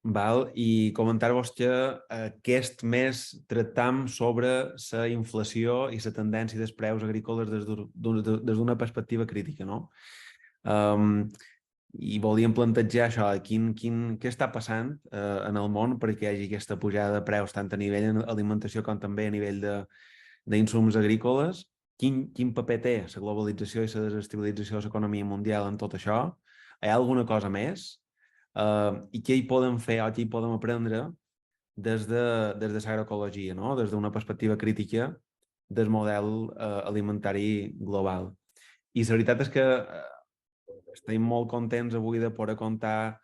val? I comentar-vos que aquest mes tractam sobre la inflació i la tendència dels preus agrícoles des d'una perspectiva crítica, no? I volíem plantejar això, què està passant en el món perquè hi hagi aquesta pujada de preus tant a nivell d'alimentació com també a nivell d'insums agrícoles. Quin paper té la globalització i la desestabilització de l'economia mundial en tot això? Hi ha alguna cosa més? I què hi podem fer o què hi podem aprendre des de l'agroecologia, no? Des d'una perspectiva crítica del model alimentari global. I la veritat és que estem molt contents avui de poder contar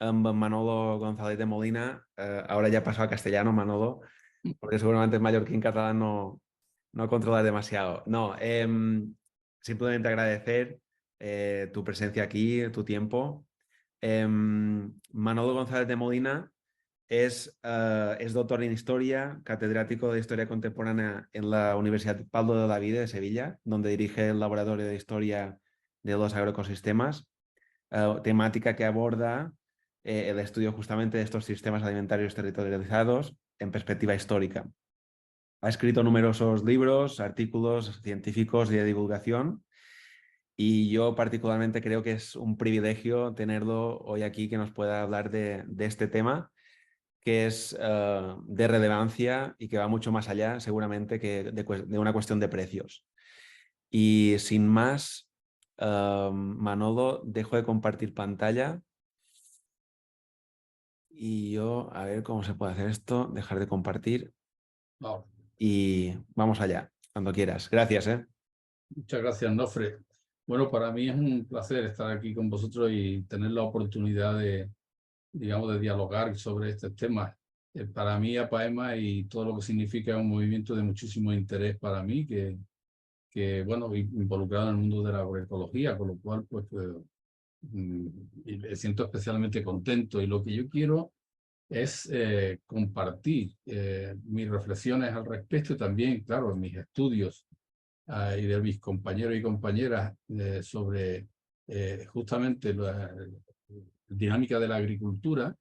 amb en Manolo González de Molina. Ahora ya pasó a castellano, Manolo, porque seguramente el mallorquín catalán no controla demasiado. No, simplemente agradecer tu presencia aquí, tu tiempo. Manolo González de Molina es doctor en Historia, catedrático de Historia Contemporánea en la Universidad Pablo de Olavide de Sevilla, donde dirige el Laboratorio de Historia de los Agroecosistemas, temática que aborda el estudio justamente de estos sistemas alimentarios territorializados en perspectiva histórica. Ha escrito numerosos libros, artículos científicos y de divulgación, y yo particularmente creo que es un privilegio tenerlo hoy aquí que nos pueda hablar de este tema, que es de relevancia y que va mucho más allá seguramente que de una cuestión de precios. Y sin más, Manolo, dejo de compartir pantalla y yo, a ver cómo se puede hacer esto, dejar de compartir y vamos allá, cuando quieras. Gracias, ¿eh? Muchas gracias, Nofre. Bueno, para mí es un placer estar aquí con vosotros y tener la oportunidad de, digamos, de dialogar sobre este tema. Para mí, APAEMA y todo lo que significa es un movimiento de muchísimo interés para mí, bueno, involucrado en el mundo de la agroecología, con lo cual, pues, me siento especialmente contento. Y lo que yo quiero es compartir mis reflexiones al respecto y también, claro, mis estudios y de mis compañeros y compañeras sobre justamente la dinámica de la agricultura,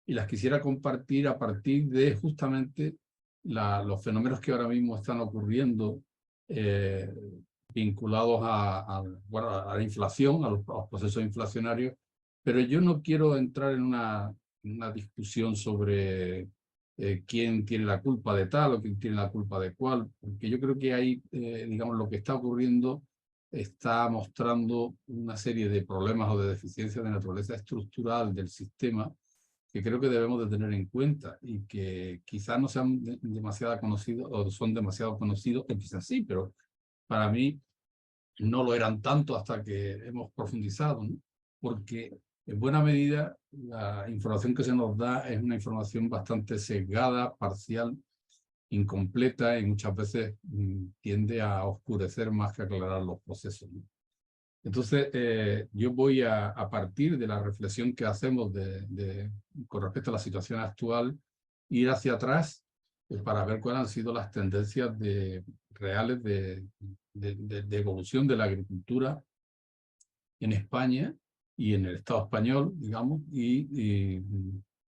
y las quisiera compartir a partir de justamente los fenómenos que ahora mismo están ocurriendo vinculados bueno, a la inflación, a los procesos inflacionarios, pero yo no quiero entrar en una discusión sobre quién tiene la culpa de tal o quién tiene la culpa de cual, porque yo creo que ahí, digamos, lo que está ocurriendo está mostrando una serie de problemas o de deficiencias de naturaleza estructural del sistema que creo que debemos de tener en cuenta y que quizás no sean demasiado conocidos o son demasiado conocidos, que quizás sí, pero para mí no lo eran tanto hasta que hemos profundizado, ¿no? Porque en buena medida la información que se nos da es una información bastante sesgada, parcial, incompleta y muchas veces tiende a oscurecer más que aclarar los procesos, ¿no? Entonces, yo voy a partir de la reflexión que hacemos con respecto a la situación actual, ir hacia atrás para ver cuáles han sido las tendencias reales de evolución de la agricultura en España y en el Estado español, digamos, y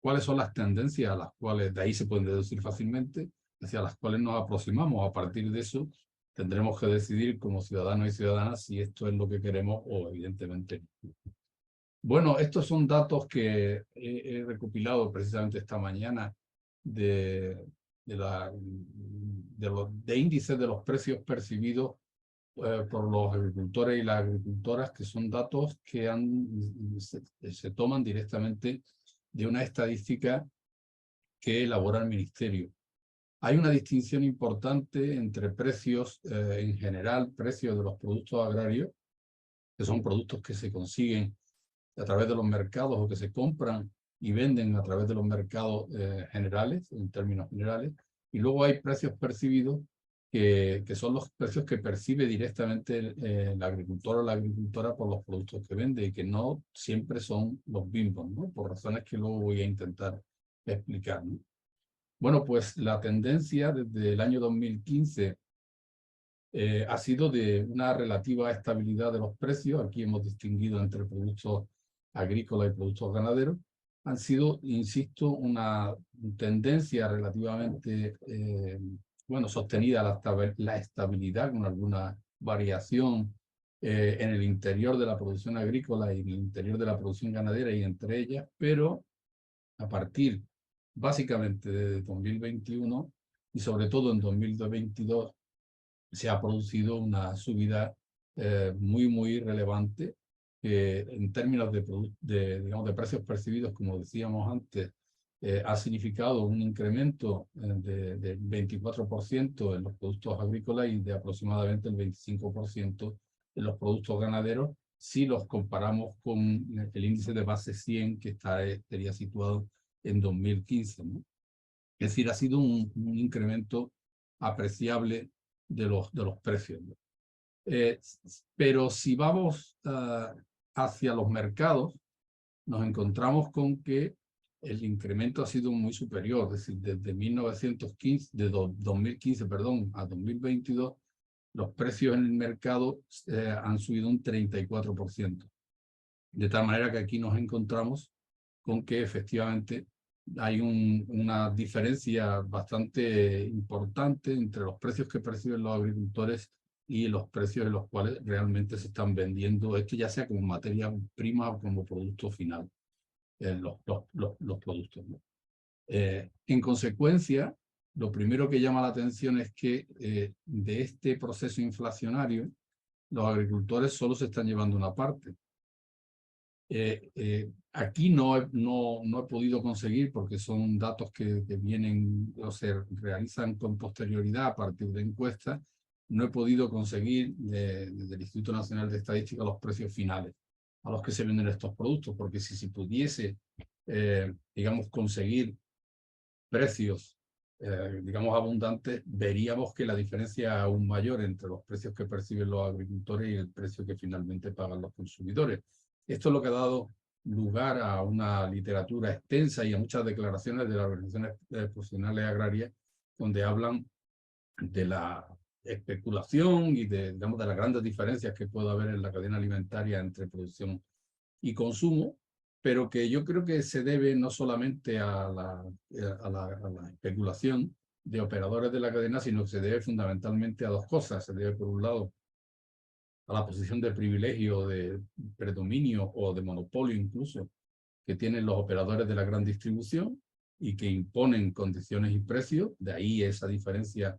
cuáles son las tendencias a las cuales de ahí se pueden deducir fácilmente, hacia las cuales nos aproximamos. A partir de eso tendremos que decidir como ciudadanos y ciudadanas si esto es lo que queremos o evidentemente no. Bueno, estos son datos que he recopilado precisamente esta mañana de índices de los precios percibidos por los agricultores y las agricultoras, que son datos que se toman directamente de una estadística que elabora el Ministerio. Hay una distinción importante entre precios en general, precios de los productos agrarios, que son productos que se consiguen a través de los mercados o que se compran y venden a través de los mercados generales, en términos generales, y luego hay precios percibidos que son los precios que percibe directamente el agricultor o la agricultora por los productos que vende y que no siempre son los mismos, ¿no? Por razones que luego voy a intentar explicar, ¿no? Bueno, pues la tendencia desde el año 2015 ha sido de una relativa estabilidad de los precios. Aquí hemos distinguido entre productos agrícolas y productos ganaderos. han sido, insisto, una tendencia relativamente, bueno, sostenida la estabilidad con alguna variación en el interior de la producción agrícola y en el interior de la producción ganadera y entre ellas, pero a partir básicamente de 2021 y sobre todo en 2022 se ha producido una subida muy relevante que en términos digamos, de precios percibidos, como decíamos antes, ha significado un incremento de 24% en los productos agrícolas y de aproximadamente el 25% en los productos ganaderos, si los comparamos con el índice de base 100 que estaría situado en 2015, ¿no? Es decir, ha sido un incremento apreciable de los precios, ¿no? Pero si vamos hacia los mercados, nos encontramos con que el incremento ha sido muy superior, es decir, desde 2015, perdón, a 2022, los precios en el mercado han subido un 34%. De tal manera que aquí nos encontramos con que efectivamente hay una diferencia bastante importante entre los precios que perciben los agricultores y los precios en los cuales realmente se están vendiendo esto, ya sea como materia prima o como producto final, los productos, ¿no? En consecuencia, lo primero que llama la atención es que de este proceso inflacionario, los agricultores solo se están llevando una parte. Aquí no he podido conseguir, porque son datos que vienen o se realizan con posterioridad a partir de encuestas, no he podido conseguir desde el Instituto Nacional de Estadística los precios finales a los que se venden estos productos, porque si pudiese, digamos, conseguir precios, digamos, abundantes, veríamos que la diferencia es aún mayor entre los precios que perciben los agricultores y el precio que finalmente pagan los consumidores. Esto es lo que ha dado lugar a una literatura extensa y a muchas declaraciones de las organizaciones profesionales agrarias, donde hablan de la especulación y digamos, de las grandes diferencias que puede haber en la cadena alimentaria entre producción y consumo, pero que yo creo que se debe no solamente a la especulación de operadores de la cadena, sino que se debe fundamentalmente a dos cosas. Se debe, por un lado, a la posición de privilegio, de predominio o de monopolio incluso, que tienen los operadores de la gran distribución y que imponen condiciones y precios. De ahí esa diferencia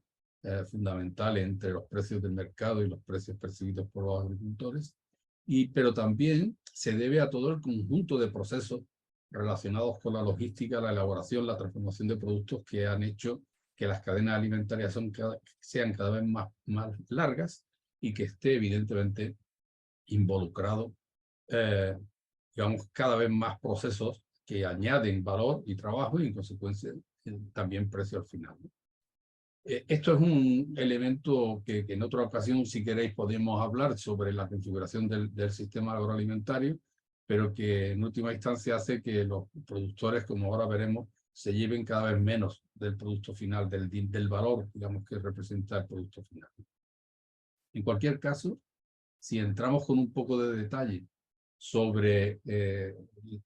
fundamental entre los precios del mercado y los precios percibidos por los agricultores. Pero también se debe a todo el conjunto de procesos relacionados con la logística, la elaboración, la transformación de productos que han hecho que las cadenas alimentarias sean cada vez más largas y que esté evidentemente involucrado, digamos, cada vez más procesos que añaden valor y trabajo y en consecuencia también precio al final, ¿no? Esto es un elemento que en otra ocasión, si queréis, podemos hablar sobre la configuración del sistema agroalimentario, pero que en última instancia hace que los productores, como ahora veremos, se lleven cada vez menos del producto final, del valor, digamos, que representa el producto final. En cualquier caso, si entramos con un poco de detalle sobre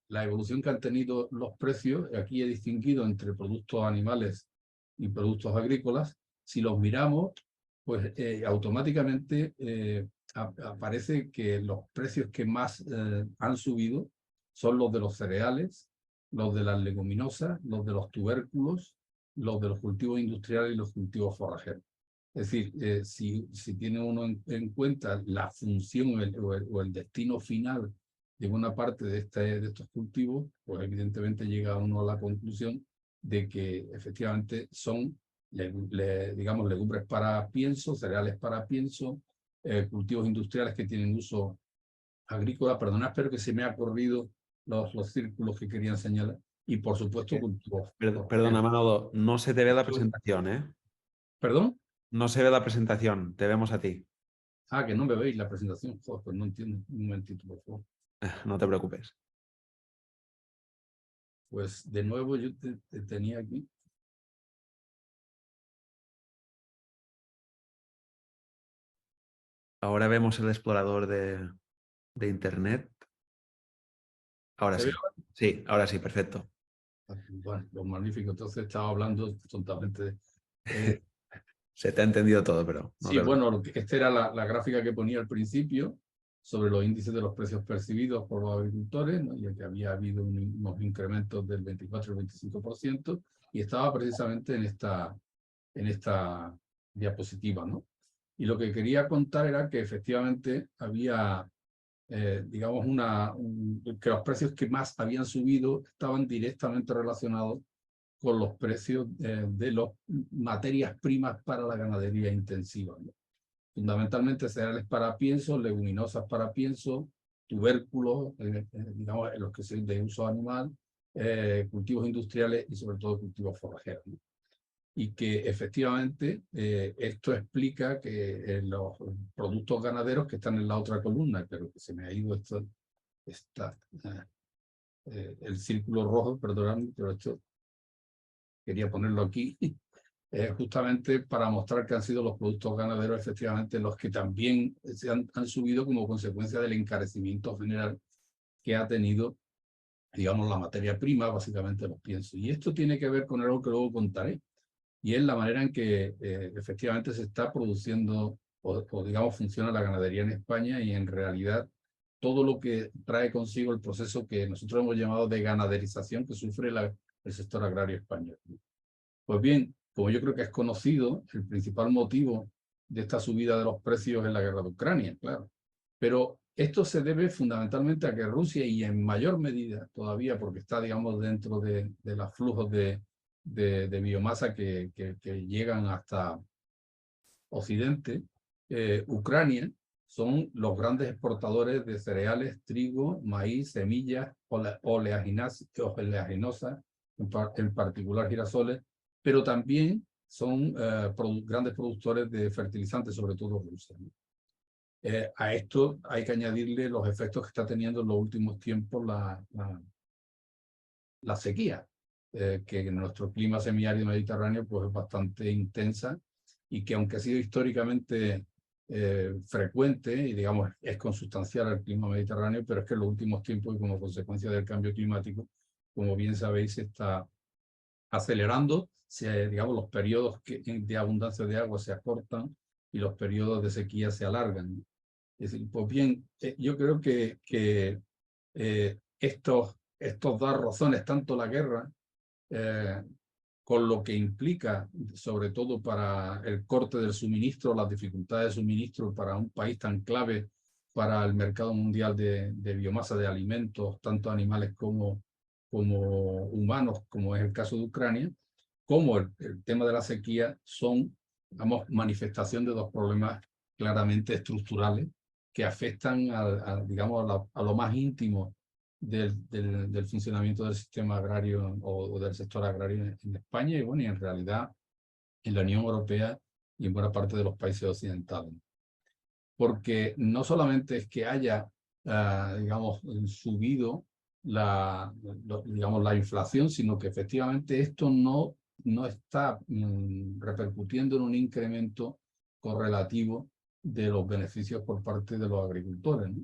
la evolución que han tenido los precios, aquí he distinguido entre productos animales y productos agrícolas. Si los miramos, pues automáticamente aparece que los precios que más han subido son los de los cereales, los de las leguminosas, los de los tubérculos, los de los cultivos industriales y los cultivos forrajeros. Es decir, si tiene uno en cuenta la función o el destino final de buena parte de estos cultivos, pues evidentemente llega uno a la conclusión de que efectivamente son, digamos, legumbres para pienso, cereales para pienso, cultivos industriales que tienen uso agrícola. Perdonad, pero que se me ha corrido los círculos que querían señalar. Y por supuesto cultivos. Perdona, Manolo, no se te ve la presentación, ¿eh? ¿Perdón? No se ve la presentación, te vemos a ti. Ah, que no me veis la presentación. Joder, pues no entiendo. Un momentito, por favor. No te preocupes. Pues de nuevo yo te tenía aquí. Ahora vemos el explorador de Internet. Ahora ¿Se sí. ve? Sí, ahora sí, perfecto. Bueno, pues magnífico. Entonces estaba hablando totalmente. eh, Se te ha entendido todo, pero no sí, te bueno, preocupes. esta era la gráfica que ponía al principio sobre los índices de los precios percibidos por los agricultores, ¿no? Y que había habido unos incrementos del 24 y 25%, y estaba precisamente en esta diapositiva, ¿no? Y lo que quería contar era que efectivamente había, digamos, que los precios que más habían subido estaban directamente relacionados con los precios de las materias primas para la ganadería intensiva, ¿no? Fundamentalmente cereales para pienso, leguminosas para pienso, tubérculos, digamos, los que son de uso animal, cultivos industriales y sobre todo cultivos forrajeros, ¿no? Y que efectivamente esto explica que los productos ganaderos que están en la otra columna, pero que se me ha ido el círculo rojo, perdóname, pero esto quería ponerlo aquí, justamente para mostrar que han sido los productos ganaderos efectivamente los que también han subido como consecuencia del encarecimiento general que ha tenido, digamos, la materia prima, básicamente los piensos. Y esto tiene que ver con algo que luego contaré, y es la manera en que efectivamente se está produciendo o digamos funciona la ganadería en España, y en realidad todo lo que trae consigo el proceso que nosotros hemos llamado de ganaderización que sufre el sector agrario español. Pues bien, como yo creo que es conocido, el principal motivo de esta subida de los precios es la guerra de Ucrania, claro. Pero esto se debe fundamentalmente a que Rusia, y en mayor medida todavía porque está, digamos, dentro de los flujos de biomasa que llegan hasta Occidente, Ucrania son los grandes exportadores de cereales, trigo, maíz, semillas, oleaginosas, en particular girasoles, pero también son grandes productores de fertilizantes, sobre todo Rusia, ¿no? A esto hay que añadirle los efectos que está teniendo en los últimos tiempos la sequía, que en nuestro clima semiárido mediterráneo pues, es bastante intensa, y que aunque ha sido históricamente frecuente y digamos es consustancial al clima mediterráneo, pero es que en los últimos tiempos y como consecuencia del cambio climático, como bien sabéis, se está acelerando, digamos, los periodos de abundancia de agua se acortan y los periodos de sequía se alargan. Es decir, pues bien, yo creo que estos dos razones, tanto la guerra, eh, con lo que implica, sobre todo para el corte del suministro, las dificultades de suministro para un país tan clave para el mercado mundial de biomasa de alimentos, tanto animales como humanos, como es el caso de Ucrania, como el tema de la sequía, son, digamos, manifestación de dos problemas claramente estructurales que afectan digamos, a lo más íntimo del funcionamiento del sistema agrario o del sector agrario en España, y bueno, y en realidad en la Unión Europea y en buena parte de los países occidentales. Porque no solamente es que haya, digamos, subido digamos, la inflación, sino que efectivamente esto no está repercutiendo en un incremento correlativo de los beneficios por parte de los agricultores, ¿no?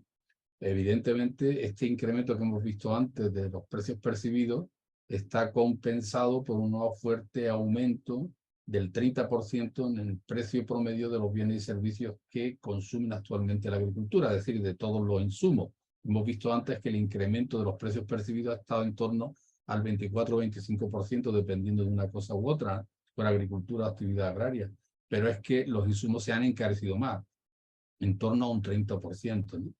Evidentemente, este incremento que hemos visto antes de los precios percibidos está compensado por un nuevo fuerte aumento del 30% en el precio promedio de los bienes y servicios que consumen actualmente la agricultura, es decir, de todos los insumos. Hemos visto antes que el incremento de los precios percibidos ha estado en torno al 24 o 25%, dependiendo de una cosa u otra, por agricultura o actividad agraria. Pero es que los insumos se han encarecido más, en torno a un 30%, ¿no?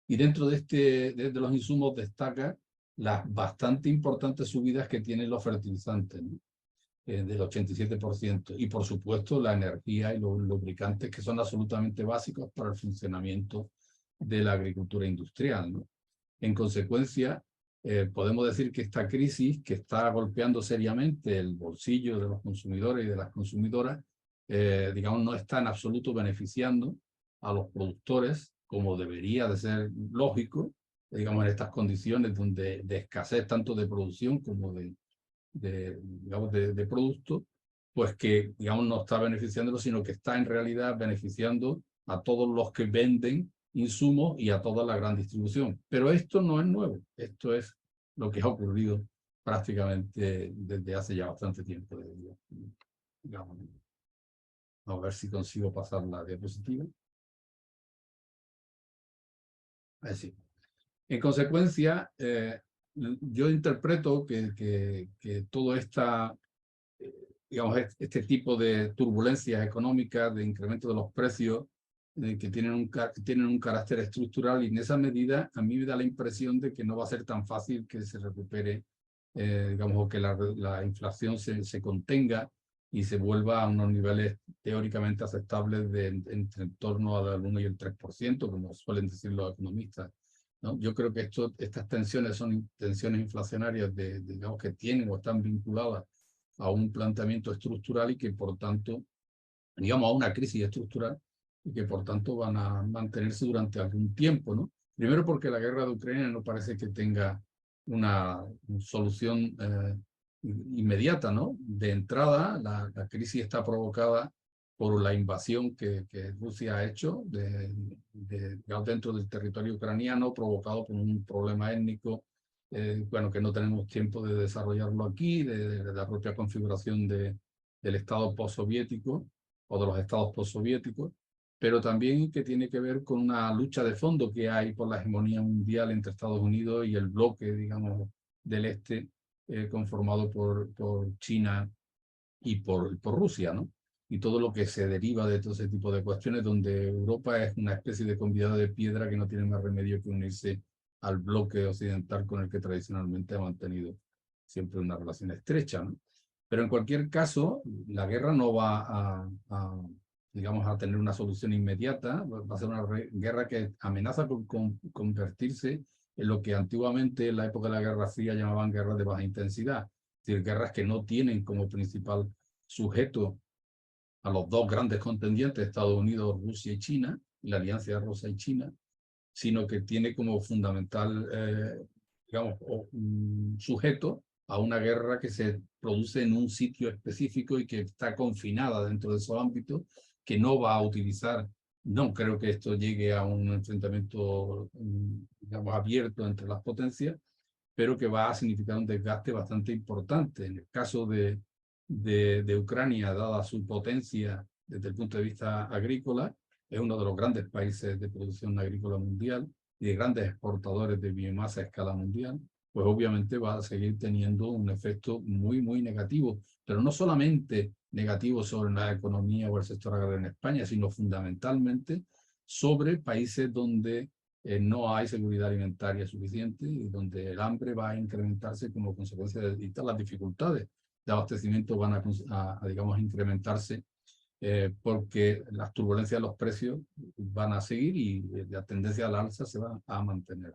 Y dentro de los insumos destaca las bastante importantes subidas que tienen los fertilizantes, ¿no? Del 87%. Y por supuesto la energía y los lubricantes, que son absolutamente básicos para el funcionamiento de la agricultura industrial, ¿no? En consecuencia, podemos decir que esta crisis, que está golpeando seriamente el bolsillo de los consumidores y de las consumidoras, digamos, no está en absoluto beneficiando a los productores, como debería de ser lógico, digamos, en estas condiciones donde, de escasez tanto de producción como digamos, de producto, pues que, digamos, no está beneficiándolo, sino que está en realidad beneficiando a todos los que venden insumos y a toda la gran distribución. Pero esto no es nuevo, esto es lo que ha ocurrido prácticamente desde hace ya bastante tiempo. Digamos. A ver si consigo pasar la diapositiva. Así. En consecuencia, yo interpreto que todo digamos, este tipo de turbulencias económicas, de incremento de los precios, que tienen un carácter estructural, y en esa medida a mí me da la impresión de que no va a ser tan fácil que se recupere, digamos, o que la inflación se contenga y se vuelva a unos niveles teóricamente aceptables entre en torno al 1 y el 3%, como suelen decir los economistas, ¿no? Yo creo que estas tensiones son tensiones inflacionarias digamos, que tienen o están vinculadas a un planteamiento estructural y que, por tanto, digamos, a una crisis estructural, y que, por tanto, van a mantenerse durante algún tiempo, ¿no? Primero porque la guerra de Ucrania no parece que tenga una solución inmediata, ¿no? De entrada, la crisis está provocada por la invasión que Rusia ha hecho dentro del territorio ucraniano, provocado por un problema étnico, bueno, que no tenemos tiempo de desarrollarlo aquí, de la propia configuración del Estado postsoviético o de los estados postsoviéticos, pero también que tiene que ver con una lucha de fondo que hay por la hegemonía mundial entre Estados Unidos y el bloque, digamos, del este, conformado por China y por Rusia, ¿no? Y todo lo que se deriva de todo ese tipo de cuestiones, donde Europa es una especie de convidado de piedra que no tiene más remedio que unirse al bloque occidental con el que tradicionalmente ha mantenido siempre una relación estrecha, ¿no? Pero en cualquier caso, la guerra no va digamos, a tener una solución inmediata, va a ser una guerra que amenaza con convertirse en lo que antiguamente en la época de la Guerra Fría llamaban guerras de baja intensidad, es decir, guerras que no tienen como principal sujeto a los dos grandes contendientes, Estados Unidos, Rusia y China, y la alianza de Rusia y China, sino que tiene como fundamental, digamos, sujeto a una guerra que se produce en un sitio específico y que está confinada dentro de esos ámbitos, que no va a utilizar. No creo que esto llegue a un enfrentamiento, digamos, abierto entre las potencias, pero que va a significar un desgaste bastante importante. En el caso de Ucrania, dada su potencia desde el punto de vista agrícola, es uno de los grandes países de producción agrícola mundial y de grandes exportadores de biomasa a escala mundial, pues obviamente va a seguir teniendo un efecto muy, muy negativo, pero no solamente negativo sobre la economía o el sector agrario en España, sino fundamentalmente sobre países donde no hay seguridad alimentaria suficiente y donde el hambre va a incrementarse como consecuencia de las dificultades de abastecimiento van digamos, incrementarse porque las turbulencias de los precios van a seguir y la tendencia al alza se va a mantener.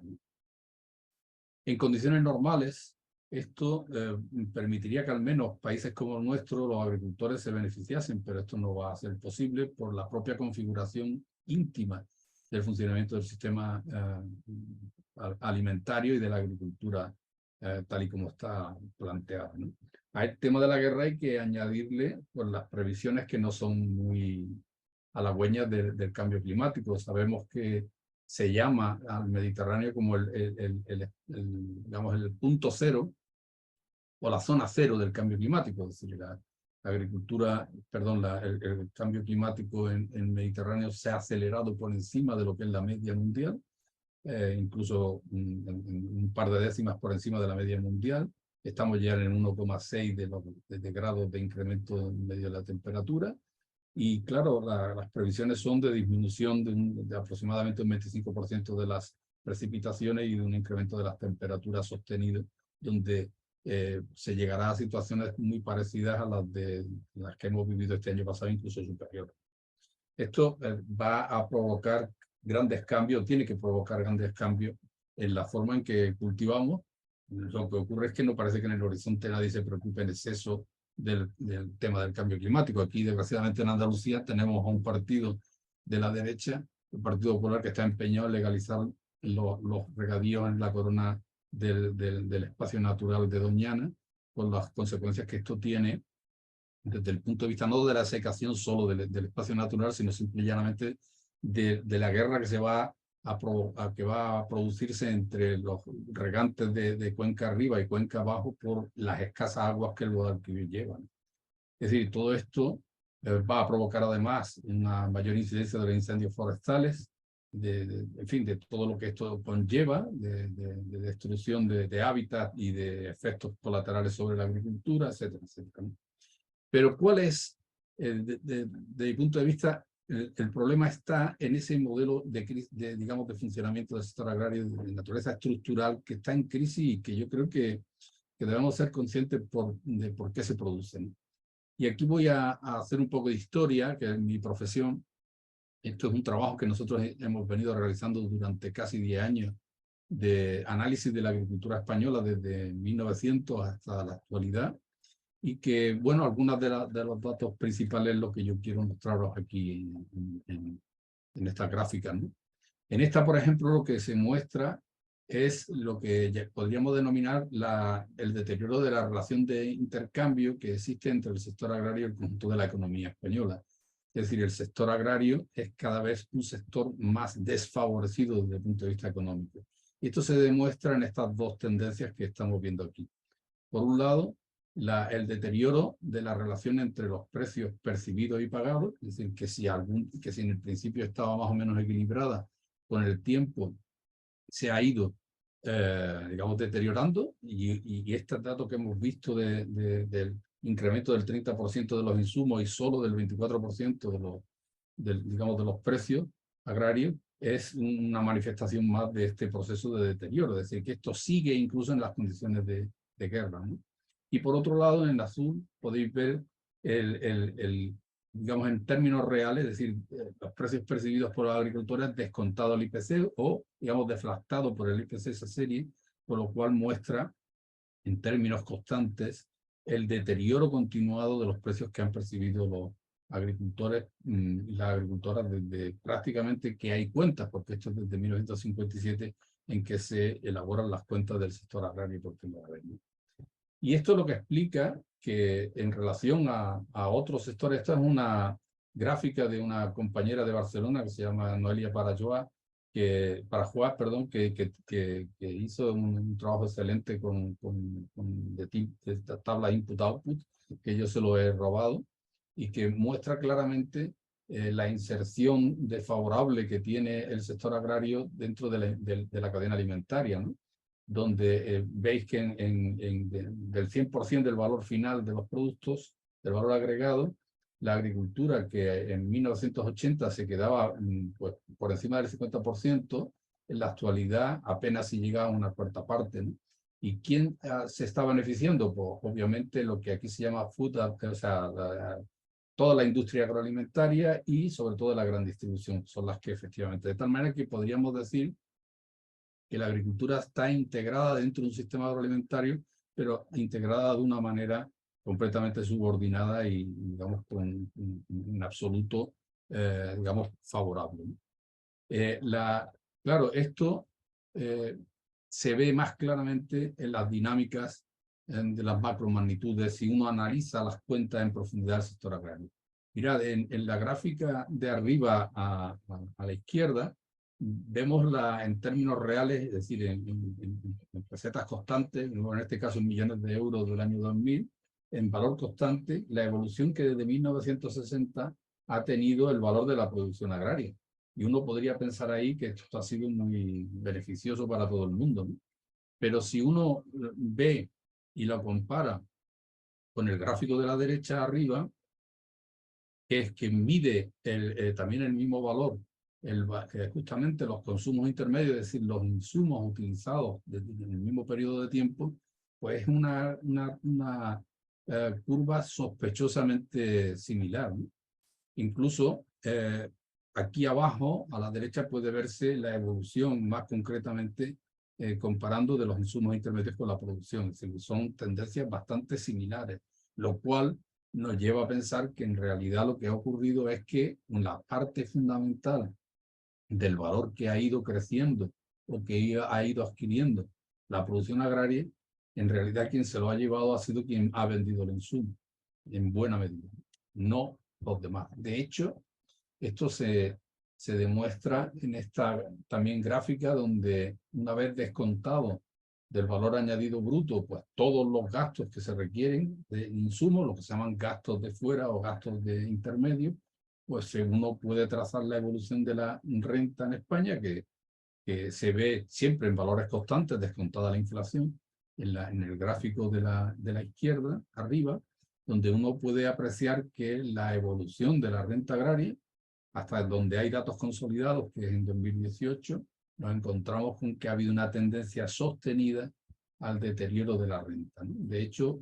En condiciones normales, esto permitiría que al menos países como el nuestro, los agricultores se beneficiasen, pero esto no va a ser posible por la propia configuración íntima del funcionamiento del sistema alimentario y de la agricultura tal y como está planteado, ¿no? Al tema de la guerra hay que añadirle pues, las previsiones que no son muy halagüeñas del cambio climático. Sabemos que se llama al Mediterráneo como digamos, el punto cero o la zona cero del cambio climático, es decir, la agricultura, perdón, el cambio climático en el Mediterráneo se ha acelerado por encima de lo que es la media mundial, incluso un par de décimas por encima de la media mundial. Estamos ya en 1,6 de grados de incremento en medio de la temperatura. Y claro, las previsiones son de disminución de aproximadamente un 25% de las precipitaciones y de un incremento de las temperaturas sostenido, donde se llegará a situaciones muy parecidas a las que hemos vivido este año pasado, incluso superiores. Esto va a provocar grandes cambios, tiene que provocar grandes cambios en la forma en que cultivamos. Lo que ocurre es que no parece que en el horizonte nadie se preocupe en exceso del tema del cambio climático. Aquí, desgraciadamente, en Andalucía tenemos a un partido de la derecha, el Partido Popular, que está empeñado en legalizar los regadíos en la corona del espacio natural de Doñana, con las consecuencias que esto tiene desde el punto de vista no de la secación solo del espacio natural, sino simple y llanamente de la guerra que se va a que va a producirse entre los regantes de cuenca arriba y cuenca abajo por las escasas aguas que el Guadalquivir lleva, ¿no? Es decir, todo esto va a provocar además una mayor incidencia de los incendios forestales, en fin, de todo lo que esto conlleva, de destrucción de hábitat y de efectos colaterales sobre la agricultura, etcétera, etcétera, ¿no? Pero ¿cuál es, desde mi punto de vista, el problema está en ese modelo digamos, de funcionamiento del sector agrario de naturaleza estructural que está en crisis y que yo creo que debemos ser conscientes de por qué se producen. Y aquí voy a hacer un poco de historia, que es mi profesión. Esto es un trabajo que nosotros hemos venido realizando durante casi 10 años de análisis de la agricultura española desde 1900 hasta la actualidad. Y que, bueno, algunos de los datos principales es lo que yo quiero mostraros aquí en esta gráfica, ¿no? En esta, por ejemplo, lo que se muestra es lo que podríamos denominar el deterioro de la relación de intercambio que existe entre el sector agrario y el conjunto de la economía española. Es decir, el sector agrario es cada vez un sector más desfavorecido desde el punto de vista económico. Y esto se demuestra en estas dos tendencias que estamos viendo aquí. Por un lado, el deterioro de la relación entre los precios percibidos y pagados, es decir, que si en el principio estaba más o menos equilibrada, con el tiempo se ha ido, digamos, deteriorando, y este dato que hemos visto del incremento del 30% de los insumos y solo del 24% digamos, de los precios agrarios, es una manifestación más de este proceso de deterioro, es decir, que esto sigue incluso en las condiciones de guerra, ¿no? Y por otro lado, en azul podéis ver digamos, en términos reales, es decir, los precios percibidos por los agricultores descontado el IPC o, digamos, deflactado por el IPC esa serie, por lo cual muestra en términos constantes el deterioro continuado de los precios que han percibido los agricultores y las agricultoras desde prácticamente que hay cuentas, porque esto es desde 1957 en que se elaboran las cuentas del sector agrario por primera vez, ¿no? Y esto es lo que explica que en relación a otros sectores, esta es una gráfica de una compañera de Barcelona que se llama Noelia Parajoa, perdón, que hizo un trabajo excelente de tabla input-output, que yo se lo he robado, y que muestra claramente la inserción desfavorable que tiene el sector agrario dentro de la cadena alimentaria, ¿no? Donde veis que del 100% del valor final de los productos, del valor agregado, la agricultura que en 1980 se quedaba pues, por encima del 50%, en la actualidad apenas si llega a una cuarta parte, ¿no? ¿Y quién se está beneficiando? Pues obviamente lo que aquí se llama food, o sea, toda la industria agroalimentaria y sobre todo la gran distribución, son las que efectivamente, de tal manera que podríamos decir que la agricultura está integrada dentro de un sistema agroalimentario, pero integrada de una manera completamente subordinada y, digamos, con un absoluto, digamos, favorable, ¿no? Claro, esto se ve más claramente en las dinámicas de las macromagnitudes si uno analiza las cuentas en profundidad del sector agrario. Mirad, en la gráfica de arriba a la izquierda, vemos en términos reales, es decir, en pesetas constantes, en este caso en millones de euros del año 2000, en valor constante, la evolución que desde 1960 ha tenido el valor de la producción agraria. Y uno podría pensar ahí que esto ha sido muy beneficioso para todo el mundo, ¿no? Pero si uno ve y lo compara con el gráfico de la derecha arriba, que es que mide también el mismo valor, justamente los consumos intermedios, es decir, los insumos utilizados en el mismo periodo de tiempo, pues es una curva sospechosamente similar, ¿no? Incluso aquí abajo, a la derecha, puede verse la evolución más concretamente comparando de los insumos intermedios con la producción. Es decir, son tendencias bastante similares, lo cual nos lleva a pensar que en realidad lo que ha ocurrido es que la parte fundamental del valor que ha ido creciendo o que ha ido adquiriendo la producción agraria, en realidad quien se lo ha llevado ha sido quien ha vendido el insumo, en buena medida, no los demás. De hecho, esto se se demuestra en esta también gráfica, donde una vez descontado del valor añadido bruto, pues todos los gastos que se requieren de insumos, lo que se llaman gastos de fuera o gastos de intermedio, pues uno puede trazar la evolución de la renta en España, que se ve siempre en valores constantes, descontada la inflación, en el gráfico de la izquierda, arriba, donde uno puede apreciar que la evolución de la renta agraria, hasta donde hay datos consolidados, que es en 2018, nos encontramos con que ha habido una tendencia sostenida al deterioro de la renta, ¿no? De hecho,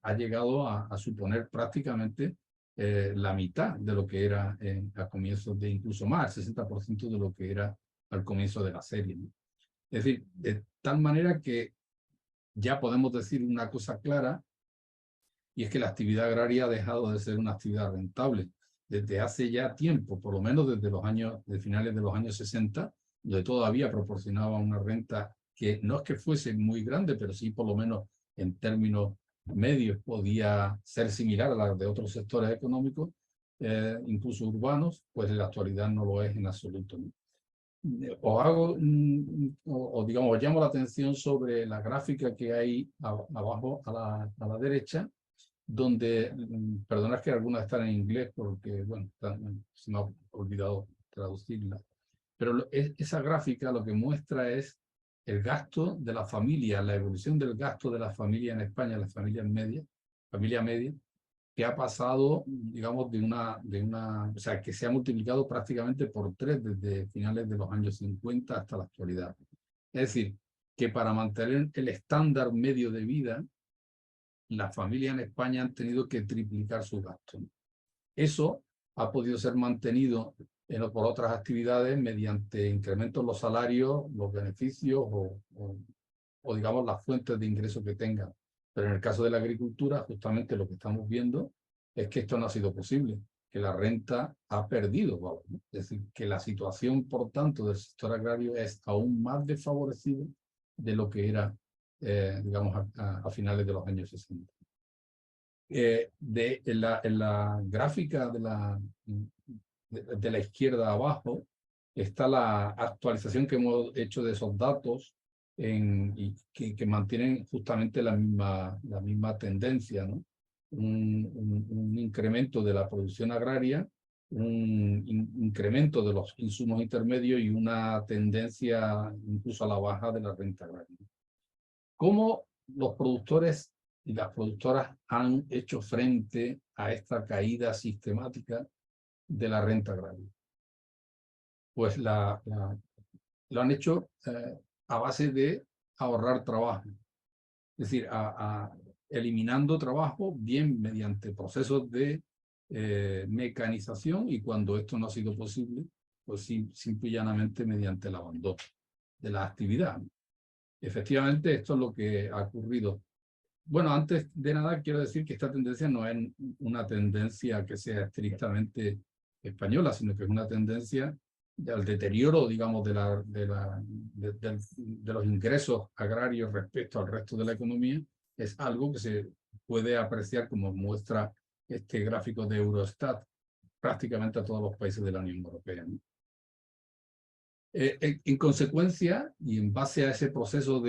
ha llegado a suponer prácticamente la mitad de lo que era a comienzos de, incluso más, el 60% de lo que era al comienzo de la serie, ¿no? Es decir, de tal manera que ya podemos decir una cosa clara, y es que la actividad agraria ha dejado de ser una actividad rentable desde hace ya tiempo, por lo menos desde los años, de finales de los años 60, donde todavía proporcionaba una renta que no es que fuese muy grande, pero sí por lo menos en términos medios podía ser similar a la de otros sectores económicos, incluso urbanos, pues en la actualidad no lo es en absoluto, ¿no? Os hago, o digamos, os llamo la atención sobre la gráfica que hay abajo a la derecha, donde, perdonad que algunas están en inglés porque, bueno, se me ha olvidado traducirla, pero esa gráfica lo que muestra es el gasto de la familia, la evolución del gasto de la familia en España, la familia media, que ha pasado, digamos, o sea, que se ha multiplicado prácticamente por 3 desde finales de los años 50 hasta la actualidad. Es decir, que para mantener el estándar medio de vida, las familias en España han tenido que triplicar sus gastos. Eso ha podido ser mantenido por otras actividades mediante incrementos en los salarios, los beneficios o digamos las fuentes de ingresos que tengan. Pero en el caso de la agricultura, justamente lo que estamos viendo es que esto no ha sido posible, que la renta ha perdido valor, ¿no? Es decir, que la situación, por tanto, del sector agrario es aún más desfavorecida de lo que era, digamos, a finales de los años 60. En la gráfica de la izquierda abajo está la actualización que hemos hecho de esos datos y que mantienen justamente la misma tendencia, ¿no? Un incremento de la producción agraria, un incremento de los insumos intermedios y una tendencia incluso a la baja de la renta agraria. ¿Cómo los productores y las productoras han hecho frente a esta caída sistemática de la renta agraria? Pues lo han hecho a base de ahorrar trabajo. Es decir, eliminando trabajo, bien mediante procesos de mecanización, y cuando esto no ha sido posible, pues simple y llanamente mediante el abandono de la actividad. Efectivamente, esto es lo que ha ocurrido. Bueno, antes de nada quiero decir que esta tendencia no es una tendencia que sea estrictamente española, sino que es una tendencia al deterioro, digamos, de los ingresos agrarios respecto al resto de la economía. Es algo que se puede apreciar, como muestra este gráfico de Eurostat, prácticamente a todos los países de la Unión Europea, ¿no? En consecuencia, y en base a ese proceso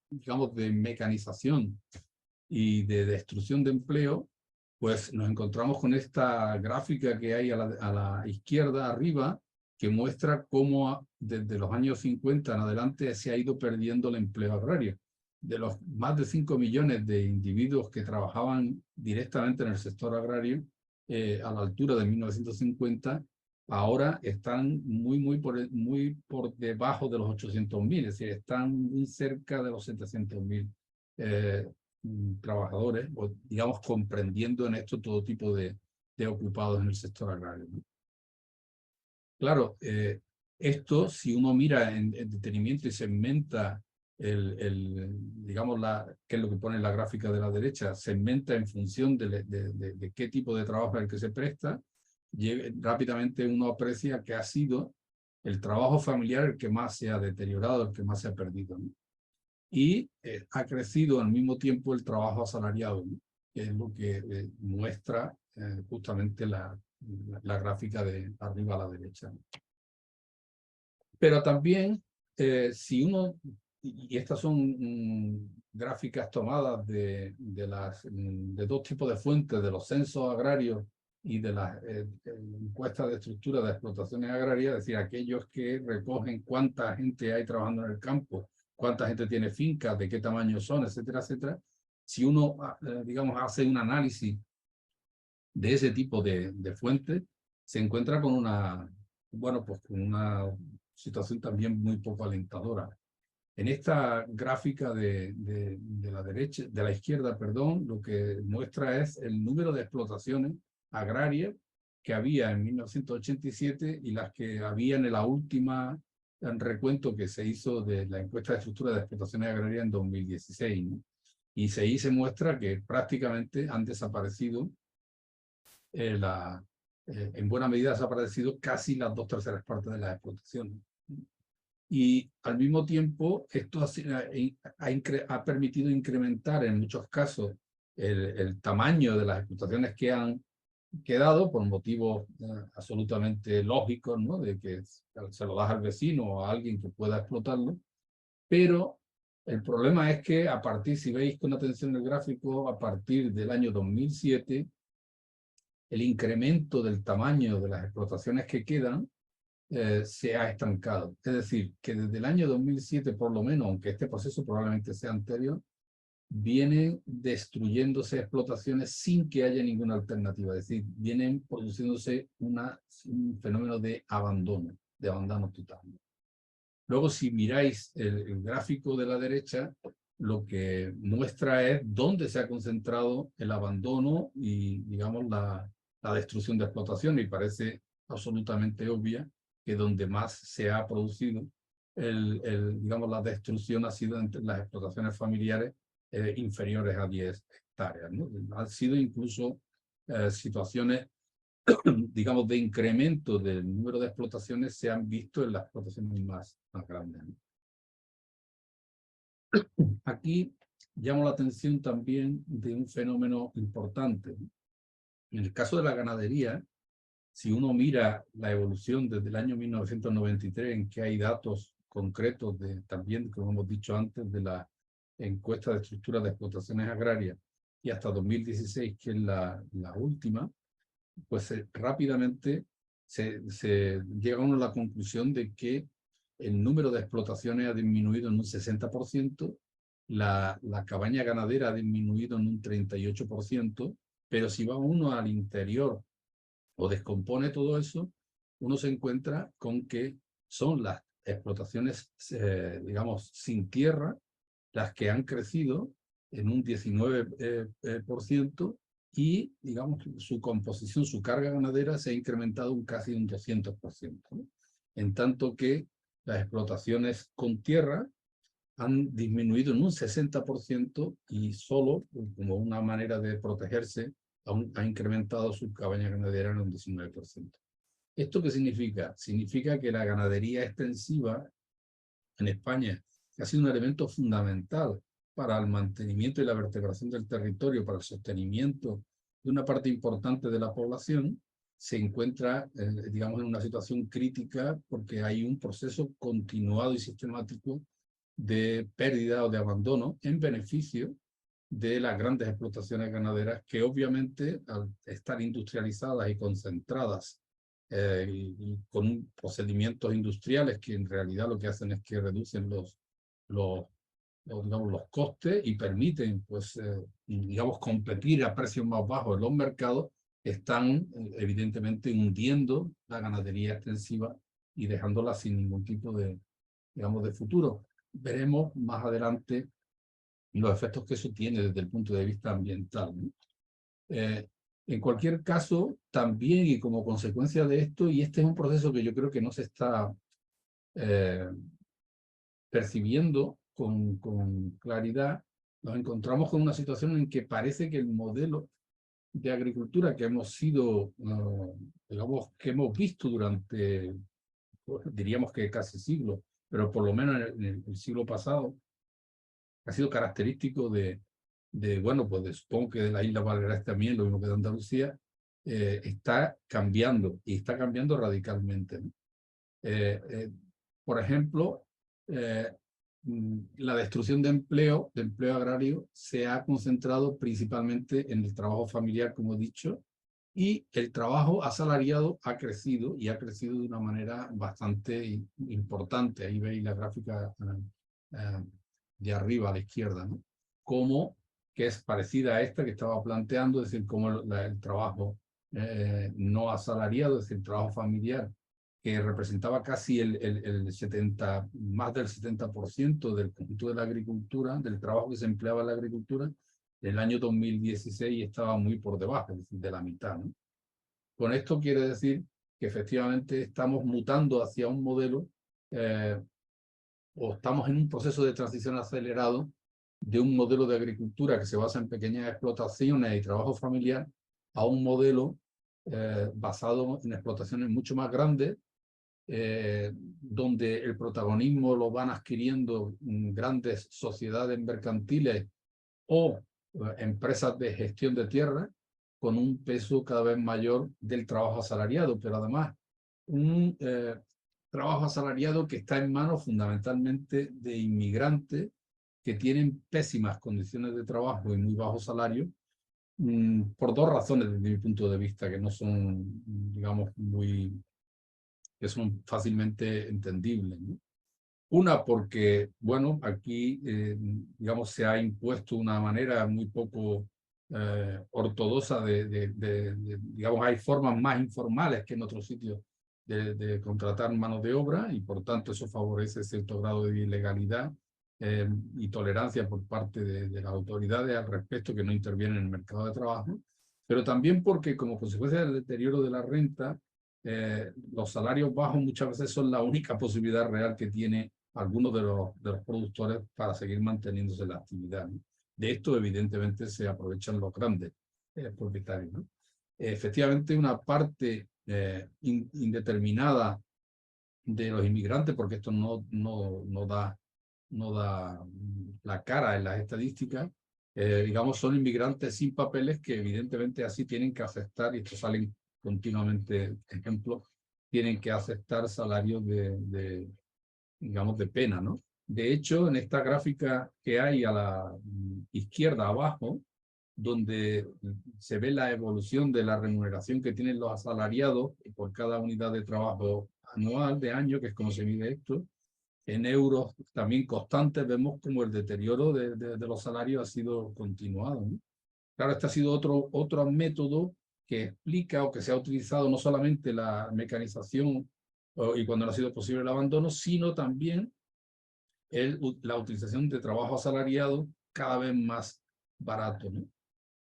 digamos, de mecanización y de destrucción de empleo, pues nos encontramos con esta gráfica que hay a la izquierda arriba, que muestra cómo desde los años 50 en adelante se ha ido perdiendo el empleo agrario. De los más de 5 millones de individuos que trabajaban directamente en el sector agrario, a la altura de 1950, ahora están muy por debajo de los 800.000, es decir, están muy cerca de los 700.000 trabajadores, o digamos comprendiendo en esto todo tipo de ocupados en el sector agrario, ¿no? Claro, esto si uno mira en detenimiento y segmenta digamos, qué es lo que pone en la gráfica de la derecha, segmenta en función de qué tipo de trabajo es el que se presta, rápidamente uno aprecia que ha sido el trabajo familiar el que más se ha deteriorado, el que más se ha perdido, ¿no? Y ha crecido al mismo tiempo el trabajo asalariado, ¿no? Que es lo que muestra justamente la gráfica de arriba a la derecha. Pero también, si uno, y estas son gráficas tomadas de dos tipos de fuentes, de los censos agrarios y de las encuestas de estructura de explotaciones agrarias, es decir, aquellos que recogen cuánta gente hay trabajando en el campo, cuánta gente tiene fincas, de qué tamaño son, etcétera, etcétera. Si uno, digamos, hace un análisis de ese tipo de fuentes, se encuentra con bueno, pues con una situación también muy poco alentadora. En esta gráfica de la derecha, de la izquierda, perdón, lo que muestra es el número de explotaciones agrarias que había en 1987 y las que había en la última recuento que se hizo de la encuesta de estructura de explotaciones agrarias en 2016, ¿no? Y ahí se muestra que prácticamente han desaparecido, en buena medida ha desaparecido casi las 2/3 partes de las explotaciones. Y al mismo tiempo, esto ha permitido incrementar en muchos casos el tamaño de las explotaciones que han quedado por motivos absolutamente lógicos, ¿no? De que se lo das al vecino o a alguien que pueda explotarlo. Pero el problema es que a partir, si veis con atención el gráfico, a partir del año 2007, el incremento del tamaño de las explotaciones que quedan se ha estancado. Es decir, que desde el año 2007, por lo menos, aunque este proceso probablemente sea anterior, vienen destruyéndose explotaciones sin que haya ninguna alternativa. Es decir, vienen produciéndose un fenómeno de abandono total. Luego, si miráis el gráfico de la derecha, lo que muestra es dónde se ha concentrado el abandono y, digamos, la destrucción de explotaciones. Y parece absolutamente obvia que donde más se ha producido digamos, la destrucción ha sido entre las explotaciones familiares inferiores a 10 hectáreas, ¿no? Han sido incluso situaciones, digamos, de incremento del número de explotaciones se han visto en las explotaciones más grandes, ¿no? Aquí llamo la atención también de un fenómeno importante. En el caso de la ganadería, si uno mira la evolución desde el año 1993, en que hay datos concretos también, como hemos dicho antes, de la encuesta de estructura de explotaciones agrarias, y hasta 2016, que es la última, pues rápidamente se llega uno a la conclusión de que el número de explotaciones ha disminuido en un 60%, la cabaña ganadera ha disminuido en un 38%, pero si va uno al interior o descompone todo eso, uno se encuentra con que son las explotaciones, digamos, sin tierra, las que han crecido en un 19%, y, digamos, su composición, su carga ganadera se ha incrementado casi un 200%, ¿no? En tanto que las explotaciones con tierra han disminuido en un 60% y solo, como una manera de protegerse, ha incrementado su cabaña ganadera en un 19%. ¿Esto qué significa? Significa que la ganadería extensiva en España, que ha sido un elemento fundamental para el mantenimiento y la vertebración del territorio, para el sostenimiento de una parte importante de la población, se encuentra, digamos, en una situación crítica porque hay un proceso continuado y sistemático de pérdida o de abandono en beneficio de las grandes explotaciones ganaderas que, obviamente, al estar industrializadas y concentradas y con procedimientos industriales que en realidad lo que hacen es que reducen digamos, los costes y permiten, pues, digamos, competir a precios más bajos en los mercados, están evidentemente hundiendo la ganadería extensiva y dejándola sin ningún tipo de, digamos, de futuro. Veremos más adelante los efectos que eso tiene desde el punto de vista ambiental, ¿no? En cualquier caso, también y como consecuencia de esto, y este es un proceso que yo creo que no se está percibiendo con claridad, nos encontramos con una situación en que parece que el modelo de agricultura que hemos sido, digamos, que hemos visto durante, pues, diríamos que casi siglo, pero por lo menos en el siglo pasado, ha sido característico bueno, pues supongo que de la isla Baleares también, lo mismo que de Andalucía, está cambiando y está cambiando radicalmente, ¿no? Por ejemplo, la destrucción de empleo agrario se ha concentrado principalmente en el trabajo familiar, como he dicho, y el trabajo asalariado ha crecido y ha crecido de una manera bastante importante. Ahí veis la gráfica de arriba a la izquierda, ¿no? Como que es parecida a esta que estaba planteando, es decir, como el trabajo no asalariado, es decir, el trabajo familiar, que representaba casi más del 70% del conjunto de la agricultura, del trabajo que se empleaba en la agricultura, el año 2016 estaba muy por debajo, es decir, de la mitad, ¿no? Con esto quiere decir que efectivamente estamos mutando hacia un modelo, o estamos en un proceso de transición acelerado de un modelo de agricultura que se basa en pequeñas explotaciones y trabajo familiar a un modelo basado en explotaciones mucho más grandes, donde el protagonismo lo van adquiriendo grandes sociedades mercantiles o empresas de gestión de tierra, con un peso cada vez mayor del trabajo asalariado, pero además un trabajo asalariado que está en manos fundamentalmente de inmigrantes que tienen pésimas condiciones de trabajo y muy bajo salario, por dos razones desde mi punto de vista, que no son, digamos, que son fácilmente entendibles, ¿no? Una, porque, bueno, aquí, digamos, se ha impuesto una manera muy poco ortodoxa digamos, hay formas más informales que en otros sitios de contratar mano de obra, y por tanto eso favorece cierto grado de ilegalidad y tolerancia por parte de las autoridades al respecto, que no intervienen en el mercado de trabajo, pero también porque, como consecuencia del deterioro de la renta, los salarios bajos muchas veces son la única posibilidad real que tiene algunos de los productores para seguir manteniéndose la actividad, ¿no? De esto, evidentemente, se aprovechan los grandes propietarios, ¿no? Efectivamente, una parte indeterminada de los inmigrantes, porque esto no da la cara en las estadísticas, digamos, son inmigrantes sin papeles que evidentemente así tienen que aceptar, y esto salen continuamente ejemplos, tienen que aceptar salarios digamos, de pena, ¿no? De hecho, en esta gráfica que hay a la izquierda abajo, donde se ve la evolución de la remuneración que tienen los asalariados por cada unidad de trabajo anual, de año, que es como se mide esto, en euros también constantes, vemos como el deterioro de los salarios ha sido continuado, ¿no? Claro, este ha sido otro método que explica, o que se ha utilizado, no solamente la mecanización y cuando no ha sido posible el abandono, sino también la utilización de trabajo asalariado cada vez más barato, ¿no?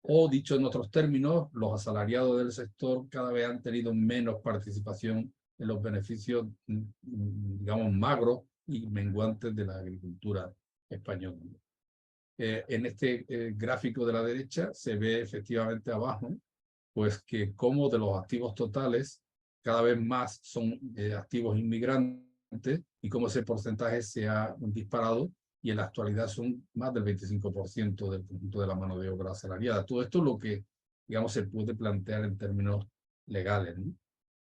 O dicho en otros términos, los asalariados del sector cada vez han tenido menos participación en los beneficios, digamos, magros y menguantes de la agricultura española. En este gráfico de la derecha se ve efectivamente abajo, pues que como de los activos totales, cada vez más son activos inmigrantes, y como ese porcentaje se ha disparado, y en la actualidad son más del 25% del conjunto de la mano de obra asalariada. Todo esto es lo que, digamos, se puede plantear en términos legales, ¿no?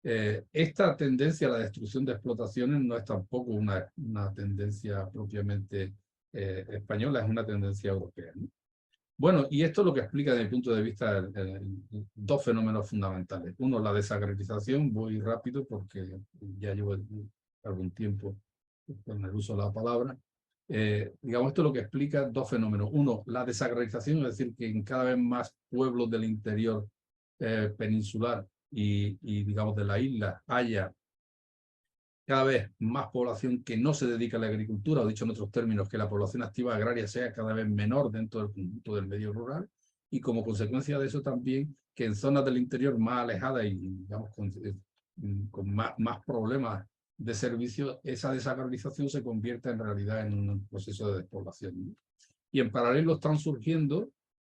Esta tendencia a la destrucción de explotaciones no es tampoco una tendencia propiamente española, es una tendencia europea, ¿no? Bueno, y esto es lo que explica desde mi punto de vista dos fenómenos fundamentales. Uno, la desagrarización. Voy rápido porque ya llevo algún tiempo con el uso de la palabra. Digamos, esto es lo que explica dos fenómenos. Uno, la desagrarización, es decir, que en cada vez más pueblos del interior peninsular y, digamos, de la isla haya cada vez más población que no se dedica a la agricultura, o dicho en otros términos, que la población activa agraria sea cada vez menor dentro del conjunto del medio rural, y como consecuencia de eso también que en zonas del interior más alejadas y, digamos, con más problemas de servicio, esa desagrarización se convierta en realidad en un proceso de despoblación, ¿no? Y en paralelo están surgiendo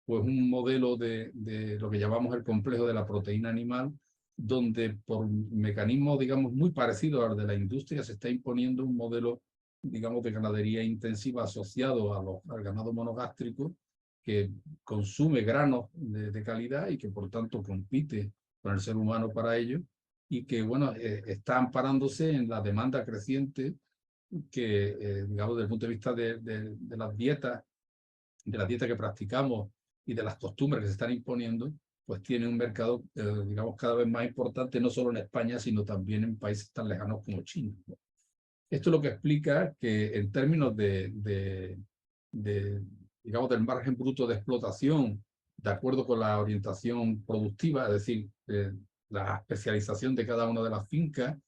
pues un modelo de lo que llamamos el complejo de la proteína animal, donde por mecanismos, digamos, muy parecidos al de la industria, se está imponiendo un modelo, digamos, de ganadería intensiva asociado al ganado monogástrico, que consume granos de calidad y que por tanto compite con el ser humano para ello, y que, bueno, está amparándose en la demanda creciente que, digamos, desde el punto de vista de las dietas, de la dieta que practicamos y de las costumbres que se están imponiendo, pues tiene un mercado, digamos, cada vez más importante, no solo en España, sino también en países tan lejanos como China, ¿no? Esto es lo que explica que en términos digamos, del margen bruto de explotación, de acuerdo con la orientación productiva, es decir, la especialización de cada una de las fincas,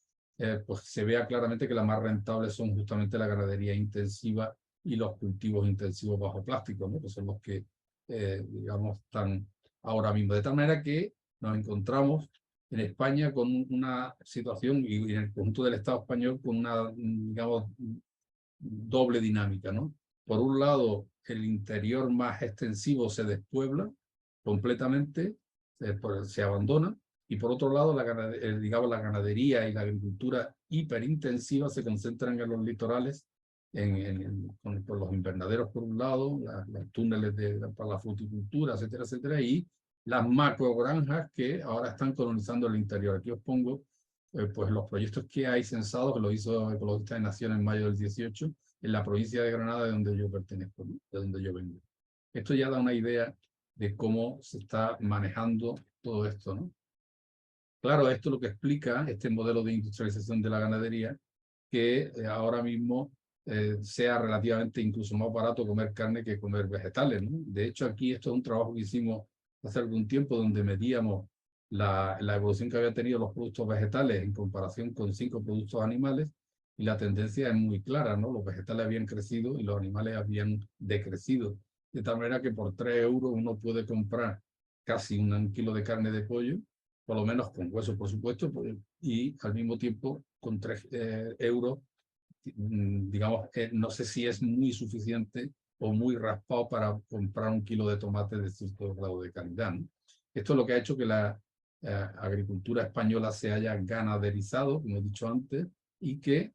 pues se vea claramente que las más rentables son justamente la ganadería intensiva y los cultivos intensivos bajo plástico, ¿no? Que son los que, digamos, están ahora mismo. De tal manera que nos encontramos en España con una situación, y en el conjunto del Estado español, con una, digamos, doble dinámica, ¿no? Por un lado, el interior más extensivo se despuebla completamente, se abandona, y por otro lado, digamos, la ganadería y la agricultura hiperintensiva se concentran en los litorales, por los invernaderos por un lado, los túneles para la fruticultura, etcétera, etcétera, y las macrogranjas que ahora están colonizando el interior. Aquí os pongo pues los proyectos que hay censados, que lo hizo Ecologistas de Nación en mayo del 18, en la provincia de Granada, de donde yo pertenezco, ¿no? De donde yo vengo. Esto ya da una idea de cómo se está manejando todo esto, ¿no? Claro, esto es lo que explica este modelo de industrialización de la ganadería, que ahora mismo sea relativamente incluso más barato comer carne que comer vegetales, ¿no? De hecho, aquí esto es un trabajo que hicimos hace algún tiempo, donde medíamos la evolución que había tenido los productos vegetales en comparación con 5 productos animales, y la tendencia es muy clara, ¿no? Los vegetales habían crecido y los animales habían decrecido, de tal manera que por 3 euros uno puede comprar casi un kilo de carne de pollo, por lo menos con hueso, por supuesto, y al mismo tiempo con 3 euros, digamos, no sé si es muy suficiente o muy raspado para comprar un kilo de tomate de cierto grado de calidad, ¿no? Esto es lo que ha hecho que la agricultura española se haya ganaderizado, como he dicho antes, y que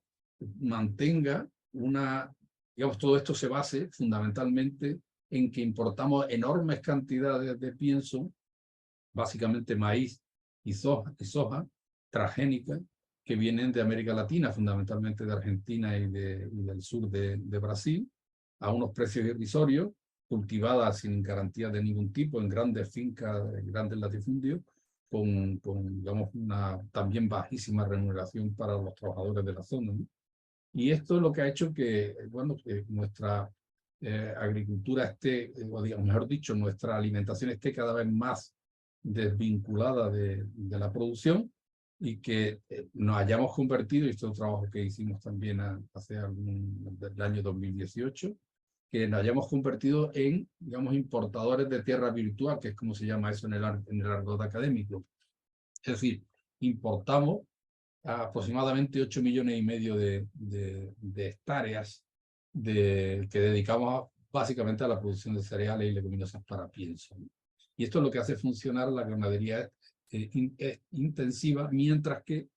mantenga digamos, todo esto se base fundamentalmente en que importamos enormes cantidades de pienso, básicamente maíz y soja transgénica, que vienen de América Latina, fundamentalmente de Argentina y del sur de Brasil, a unos precios irrisorios, cultivadas sin garantía de ningún tipo, en grandes fincas, en grandes latifundios, con digamos, una también bajísima remuneración para los trabajadores de la zona, ¿no? Y esto es lo que ha hecho que, bueno, que nuestra agricultura esté, o digamos, mejor dicho, nuestra alimentación esté cada vez más desvinculada de la producción, y que nos hayamos convertido, y esto es un trabajo que hicimos también hace del año 2018, que nos hayamos convertido en, digamos, importadores de tierra virtual, que es como se llama eso en el argot académico. Es decir, importamos aproximadamente 8,5 millones de hectáreas que dedicamos básicamente a la producción de cereales y leguminosas para pienso, ¿no? Y esto es lo que hace funcionar la ganadería intensiva, mientras que,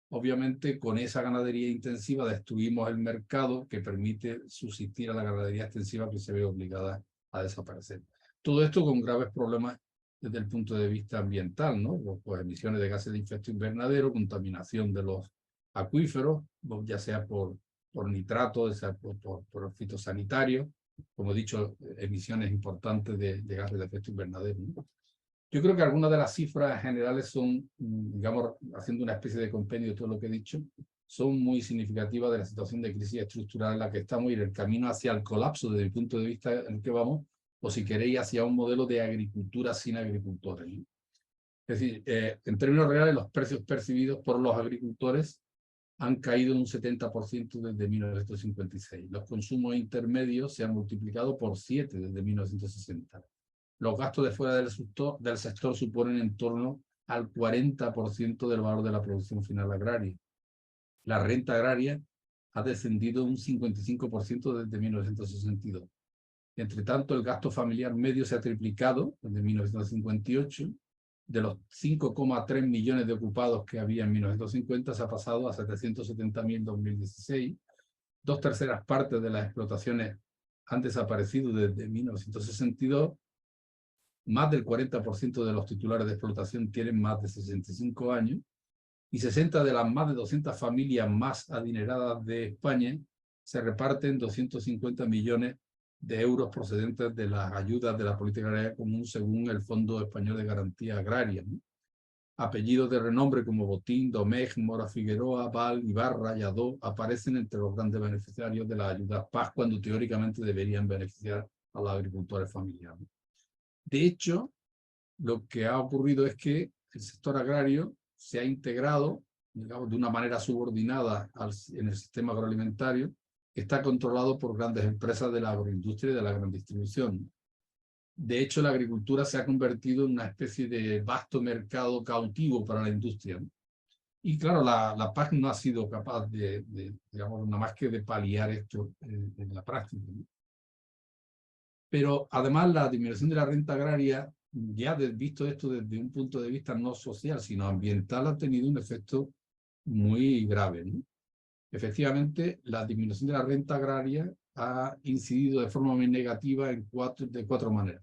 obviamente, con esa ganadería intensiva destruimos el mercado que permite subsistir a la ganadería extensiva, que se ve obligada a desaparecer. Todo esto con graves problemas desde el punto de vista ambiental, ¿no? Pues emisiones de gases de efecto invernadero, contaminación de los acuíferos, ya sea por nitratos, ya sea por fitosanitarios, como he dicho, emisiones importantes de gases de efecto invernadero, ¿no? Yo creo que algunas de las cifras generales son, digamos, haciendo una especie de compendio de todo lo que he dicho, son muy significativas de la situación de crisis estructural en la que estamos, y el camino hacia el colapso desde el punto de vista en el que vamos, o si queréis, hacia un modelo de agricultura sin agricultores, ¿no? Es decir, en términos reales, los precios percibidos por los agricultores han caído en un 70% desde 1956. Los consumos intermedios se han multiplicado por 7 desde 1960. Los gastos de fuera del sector suponen en torno al 40% del valor de la producción final agraria. La renta agraria ha descendido un 55% desde 1962. Entre tanto, el gasto familiar medio se ha triplicado desde 1958. De los 5,3 millones de ocupados que había en 1950, se ha pasado a 770.000 en 2016. 2/3 partes de las explotaciones han desaparecido desde 1962. más del 40% de los titulares de explotación tienen más de 65 años, y 60 de las más de 200 familias más adineradas de España se reparten 250 millones de euros procedentes de las ayudas de la política agraria común según el Fondo Español de Garantía Agraria, ¿no? Apellidos de renombre como Botín, Domecq, Mora Figueroa, Val, Ibarra y Adó aparecen entre los grandes beneficiarios de la ayuda PAC cuando teóricamente deberían beneficiar a los agricultores familiares. De hecho, lo que ha ocurrido es que el sector agrario se ha integrado, digamos, de una manera subordinada en el sistema agroalimentario, que está controlado por grandes empresas de la agroindustria y de la gran distribución. De hecho, la agricultura se ha convertido en una especie de vasto mercado cautivo para la industria, ¿no? Y claro, la PAC no ha sido capaz digamos, nada más que de paliar esto en la práctica, ¿no? Pero además la disminución de la renta agraria, ya visto esto desde un punto de vista no social, sino ambiental, ha tenido un efecto muy grave, ¿no? Efectivamente, la disminución de la renta agraria ha incidido de forma muy negativa de cuatro maneras.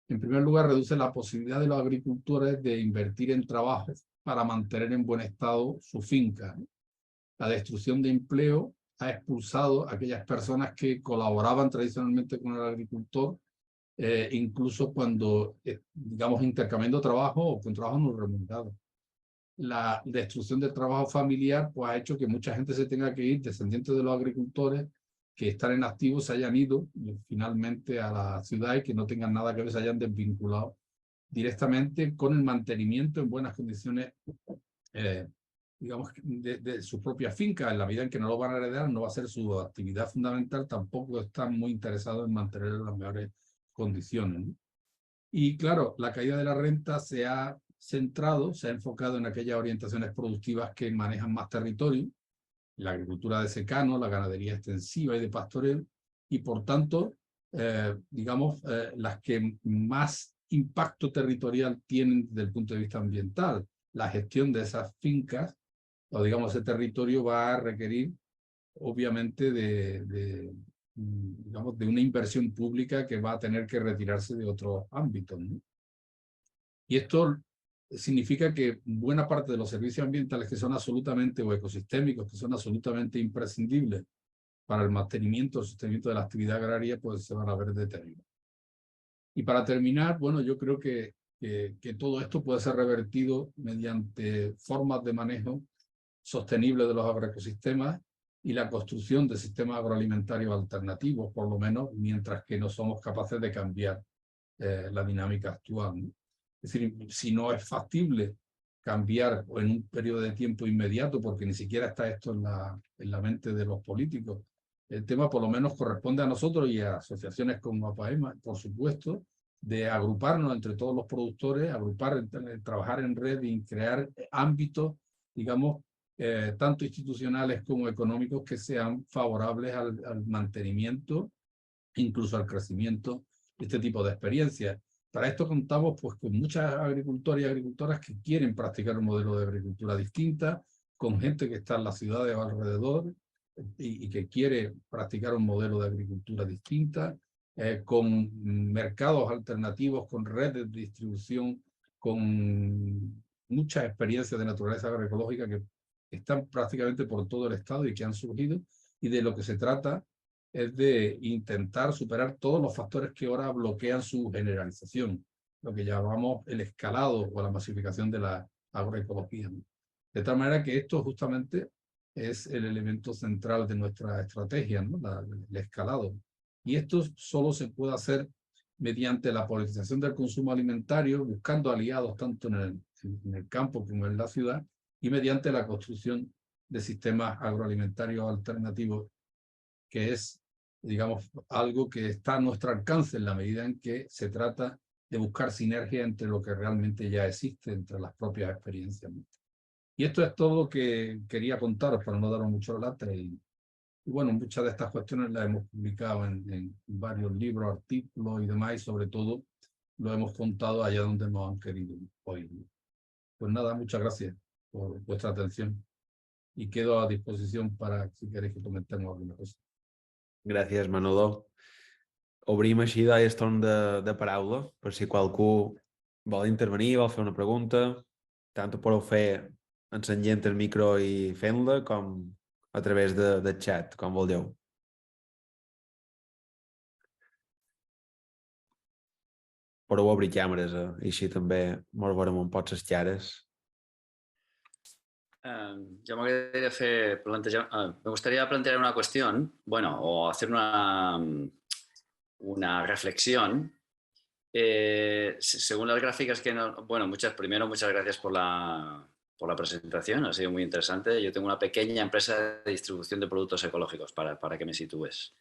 En primer lugar, reduce la posibilidad de los agricultores de invertir en trabajos para mantener en buen estado su finca. La destrucción de empleo ha expulsado a aquellas personas que colaboraban tradicionalmente con el agricultor, incluso cuando, digamos, intercambiando trabajo o con trabajo no remunerado. La destrucción del trabajo familiar pues, ha hecho que mucha gente se tenga que ir, descendientes de los agricultores que están en activo, se hayan ido finalmente a la ciudad y que no tengan nada que ver, se hayan desvinculado directamente con el mantenimiento en buenas condiciones, digamos, de su propia finca. En la medida en que no lo van a heredar, no va a ser su actividad fundamental, tampoco están muy interesados en mantener las mejores condiciones, ¿no? Y claro, la caída de la renta se ha centrado, se ha enfocado en aquellas orientaciones productivas que manejan más territorio, la agricultura de secano, la ganadería extensiva y de pastoreo, y por tanto, digamos, las que más impacto territorial tienen desde el punto de vista ambiental. La gestión de esas fincas, o digamos, ese territorio va a requerir, obviamente, digamos, de una inversión pública que va a tener que retirarse de otros ámbitos, ¿no? Y esto significa que buena parte de los servicios ambientales que son absolutamente, o ecosistémicos, que son absolutamente imprescindibles para el mantenimiento, el sostenimiento de la actividad agraria, pues se van a ver deteriorados. Y para terminar, bueno, yo creo que todo esto puede ser revertido mediante formas de manejo sostenible de los agroecosistemas y la construcción de sistemas agroalimentarios alternativos, por lo menos, mientras que no somos capaces de cambiar la dinámica actual, ¿no? Es decir, si no es factible cambiar en un periodo de tiempo inmediato, porque ni siquiera está esto en la mente de los políticos, el tema por lo menos corresponde a nosotros y a asociaciones como APAEMA, por supuesto, de agruparnos entre todos los productores, trabajar en red y crear ámbitos, digamos, tanto institucionales como económicos que sean favorables al mantenimiento, incluso al crecimiento de este tipo de experiencias. Para esto contamos pues, con muchas agricultores y agricultoras que quieren practicar un modelo de agricultura distinta, con gente que está en las ciudades alrededor y que quiere practicar un modelo de agricultura distinta, con mercados alternativos, con redes de distribución, con muchas experiencias de naturaleza agroecológica que están prácticamente por todo el estado y que han surgido, y de lo que se trata es de intentar superar todos los factores que ahora bloquean su generalización, lo que llamamos el escalado o la masificación de la agroecología, ¿no? De tal manera que esto justamente es el elemento central de nuestra estrategia, ¿no? El escalado. Y esto solo se puede hacer mediante la politización del consumo alimentario, buscando aliados tanto en el campo como en la ciudad, y mediante la construcción de sistemas agroalimentarios alternativos, que es, digamos, algo que está a nuestro alcance en la medida en que se trata de buscar sinergia entre lo que realmente ya existe, entre las propias experiencias. Y esto es todo lo que quería contaros para no daros mucho latre. Y bueno, muchas de estas cuestiones las hemos publicado en varios libros, artículos y demás, y sobre todo lo hemos contado allá donde nos han querido oír. Pues nada, muchas gracias por vuestra atención y quedo a disposición para si queréis que comentemos alguna cosa. Gràcies, Manolo. obrim així el torn de paraula, per si qualcú vol intervenir, vol fer una pregunta, tant ho podeu fer ensenyant el micro i fent-la, com a través del xat, com vulgueu. Podeu obrir càmeres, i així també ens veurem un poc les cares. Yo me gustaría plantear una cuestión, bueno, o hacer una reflexión. Según las gráficas que nos... Bueno, primero muchas gracias por la presentación, ha sido muy interesante. Yo tengo una pequeña empresa de distribución de productos ecológicos, para que me sitúes.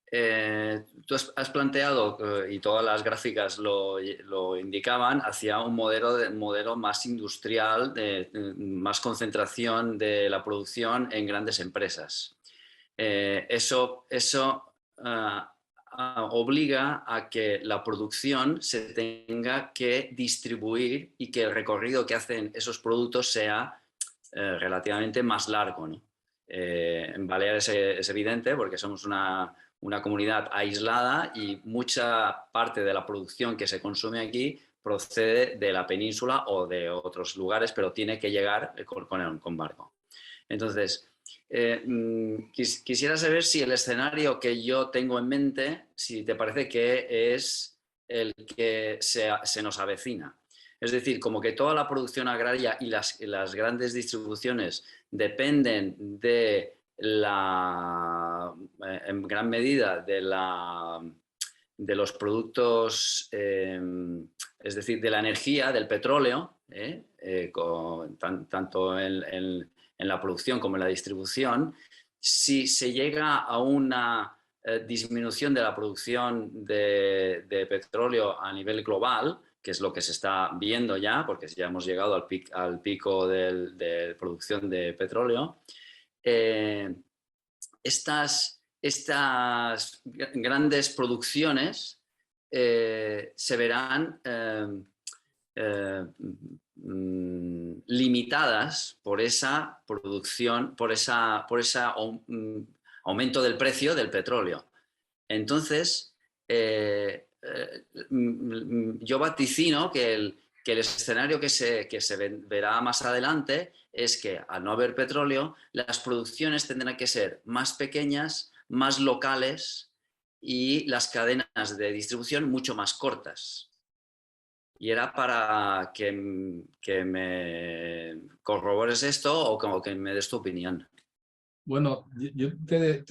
Tú has planteado, y todas las gráficas lo indicaban, hacia un modelo más industrial, de más concentración de la producción en grandes empresas. Eso obliga a que la producción se tenga que distribuir y que el recorrido que hacen esos productos sea relativamente más largo, ¿no? En Baleares es evidente porque somos una comunidad aislada y mucha parte de la producción que se consume aquí procede de la península o de otros lugares, pero tiene que llegar con barco. Entonces, quisiera saber si el escenario que yo tengo en mente, si te parece que es el que se nos avecina. Es decir, como que toda la producción agraria y las grandes distribuciones dependen de en gran medida de los productos, es decir, de la energía, del petróleo, tanto en la producción como en la distribución. Si se llega a una disminución de la producción de petróleo a nivel global, que es lo que se está viendo ya, porque ya hemos llegado al pico de producción de petróleo, estas grandes producciones se verán limitadas por esa producción, por ese aumento del precio del petróleo. Entonces, yo vaticino que el escenario que se verá más adelante es que, al no haber petróleo, las producciones tendrán que ser más pequeñas, más locales y las cadenas de distribución mucho más cortas. Y era para que me corrobores esto o como que me des tu opinión. Bueno, yo te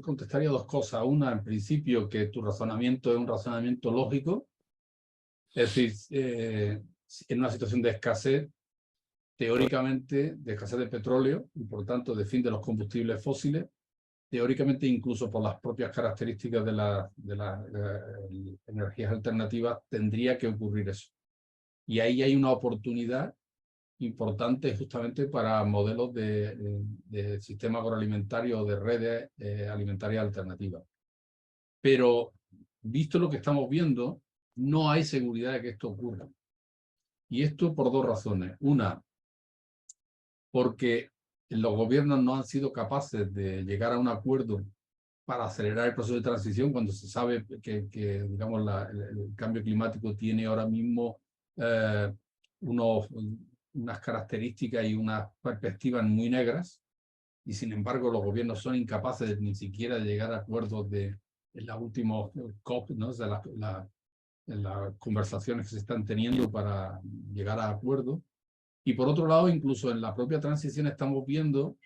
contestaría dos cosas. Una, en principio, que tu razonamiento es un razonamiento lógico. Es decir, en una situación de escasez, teóricamente, de escasez de petróleo y por tanto de fin de los combustibles fósiles, teóricamente incluso por las propias características de las energías alternativas, tendría que ocurrir eso. Y ahí hay una oportunidad importante justamente para modelos de sistema agroalimentario o de redes alimentarias alternativas. Pero, visto lo que estamos viendo, no hay seguridad de que esto ocurra. Y esto por dos razones. Una, porque los gobiernos no han sido capaces de llegar a un acuerdo para acelerar el proceso de transición cuando se sabe que digamos, el cambio climático tiene ahora mismo unas características y unas perspectivas muy negras, y sin embargo los gobiernos son incapaces ni siquiera de llegar a acuerdos en las últimas COP, ¿no? De las conversaciones que se están teniendo para llegar a acuerdos. Y por otro lado, incluso en la propia transición estamos viendo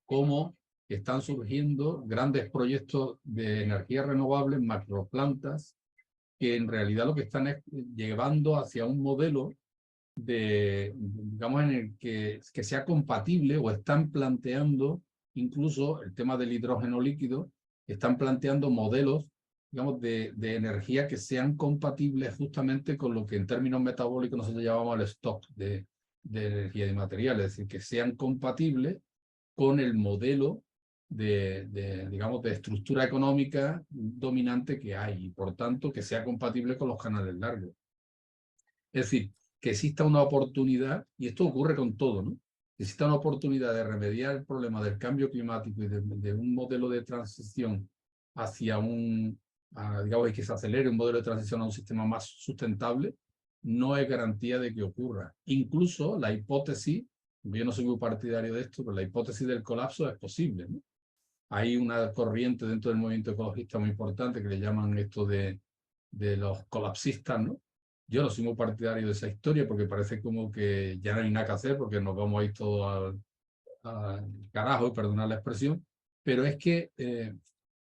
cómo están surgiendo grandes proyectos de energías renovables, macroplantas, que en realidad lo que están es llevando hacia un modelo digamos, en el que sea compatible, o están planteando incluso el tema del hidrógeno líquido, están planteando modelos, digamos, de energía que sean compatibles justamente con lo que en términos metabólicos nosotros llamamos el stock de energía y materiales, es decir, que sean compatibles con el modelo digamos, de estructura económica dominante que hay, y por tanto que sea compatible con los canales largos. Es decir, que exista una oportunidad, y esto ocurre con todo, ¿no? Que exista una oportunidad de remediar el problema del cambio climático y de un modelo de transición hacia digamos, que se acelere un modelo de transición a un sistema más sustentable, no es garantía de que ocurra. Incluso la hipótesis, yo no soy muy partidario de esto, pero la hipótesis del colapso es posible, ¿no? Hay una corriente dentro del movimiento ecologista muy importante que le llaman esto de los colapsistas, ¿no? Yo no soy muy partidario de esa historia porque parece como que ya no hay nada que hacer porque nos vamos a ir todos al carajo, perdonad la expresión, pero es que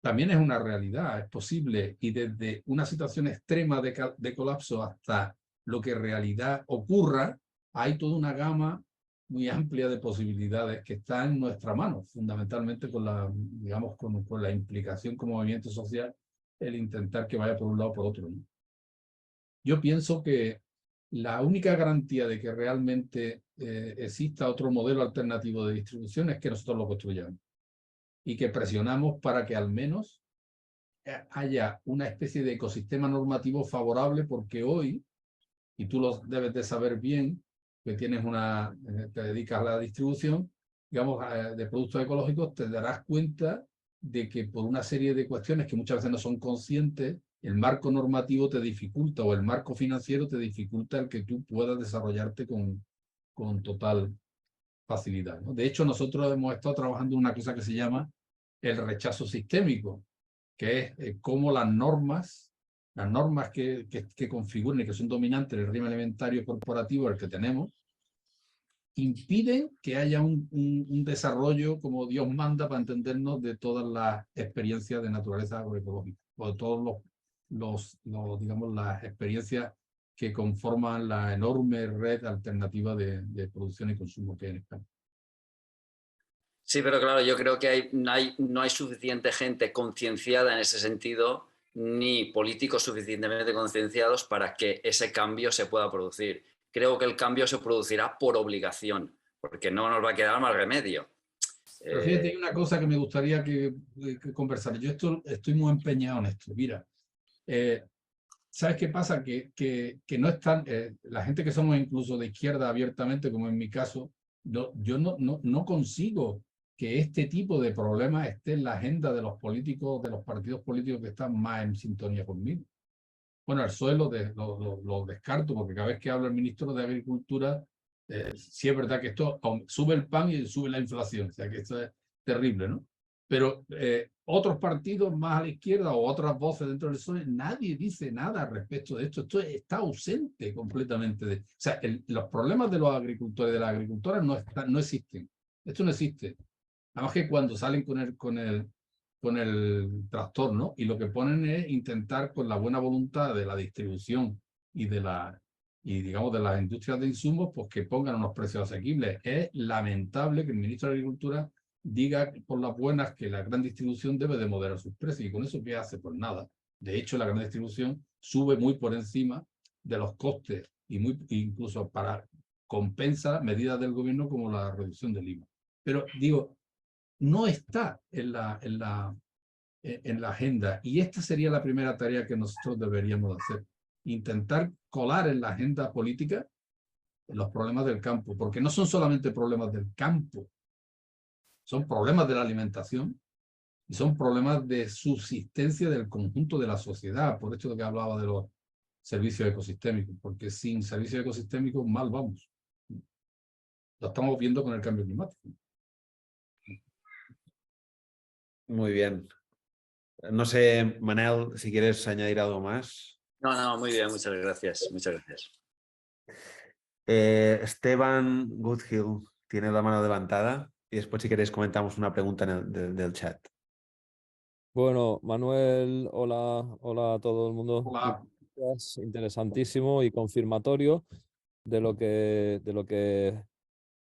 también es una realidad, es posible, y desde una situación extrema de colapso hasta lo que en realidad ocurra, hay toda una gama muy amplia de posibilidades que está en nuestra mano, fundamentalmente con la, digamos, con la implicación como movimiento social, el intentar que vaya por un lado o por otro, ¿no? Yo pienso que la única garantía de que realmente exista otro modelo alternativo de distribución es que nosotros lo construyamos y que presionamos para que al menos haya una especie de ecosistema normativo favorable, porque hoy, y tú lo debes de saber bien, que tienes te dedicas a la distribución, digamos, de productos ecológicos, te darás cuenta de que por una serie de cuestiones que muchas veces no son conscientes, el marco normativo te dificulta o el marco financiero te dificulta el que tú puedas desarrollarte con total facilidad, ¿no? De hecho, nosotros hemos estado trabajando en una cosa que se llama el rechazo sistémico, que es cómo las normas que configuran y que son dominantes en el régimen alimentario corporativo, el que tenemos, impiden que haya un desarrollo como Dios manda para entendernos de todas las experiencias de naturaleza agroecológica, o de todos digamos, las experiencias que conforman la enorme red alternativa de producción y consumo que hay en España. Sí, pero claro, yo creo que no hay suficiente gente concienciada en ese sentido, ni políticos suficientemente concienciados para que ese cambio se pueda producir. Creo que el cambio se producirá por obligación, porque no nos va a quedar más remedio. Pero fíjate, hay una cosa que me gustaría que conversar. Yo estoy muy empeñado en esto. Mira, ¿sabes qué pasa? Que no están, la gente que somos incluso de izquierda abiertamente, como en mi caso, yo no consigo que este tipo de problemas esté en la agenda de los políticos, de los partidos políticos que están más en sintonía conmigo. Bueno, el suelo lo descarto, porque cada vez que habla el ministro de Agricultura, sí es verdad que esto sube el pan y sube la inflación, o sea que esto es terrible, ¿no? Pero otros partidos más a la izquierda o otras voces dentro del PSOE, nadie dice nada respecto de esto. Esto está ausente completamente. O sea, los problemas de los agricultores y de las agricultoras no existen. Esto no existe. Nada más que cuando salen con el trastorno, y lo que ponen es intentar, con la buena voluntad de la distribución y digamos de las industrias de insumos, pues que pongan unos precios asequibles. Es lamentable que el ministro de Agricultura diga por las buenas que la gran distribución debe de moderar sus precios, y con eso ¿qué hace? Pues nada. De hecho, la gran distribución sube muy por encima de los costes y incluso compensa medidas del gobierno como la reducción del IVA. Pero digo, no está en la agenda, y esta sería la primera tarea que nosotros deberíamos hacer: intentar colar en la agenda política los problemas del campo, porque no son solamente problemas del campo, son problemas de la alimentación y son problemas de subsistencia del conjunto de la sociedad. Por esto de que hablaba de los servicios ecosistémicos, porque sin servicios ecosistémicos mal vamos. Lo estamos viendo con el cambio climático. Muy bien. No sé, Manel, si quieres añadir algo más. No, muy bien, muchas gracias. Muchas gracias. Esteban Goodhill tiene la mano levantada, y después, si queréis, comentamos una pregunta del chat. Bueno, Manuel, hola a todo el mundo. Hola. Es interesantísimo y confirmatorio de lo que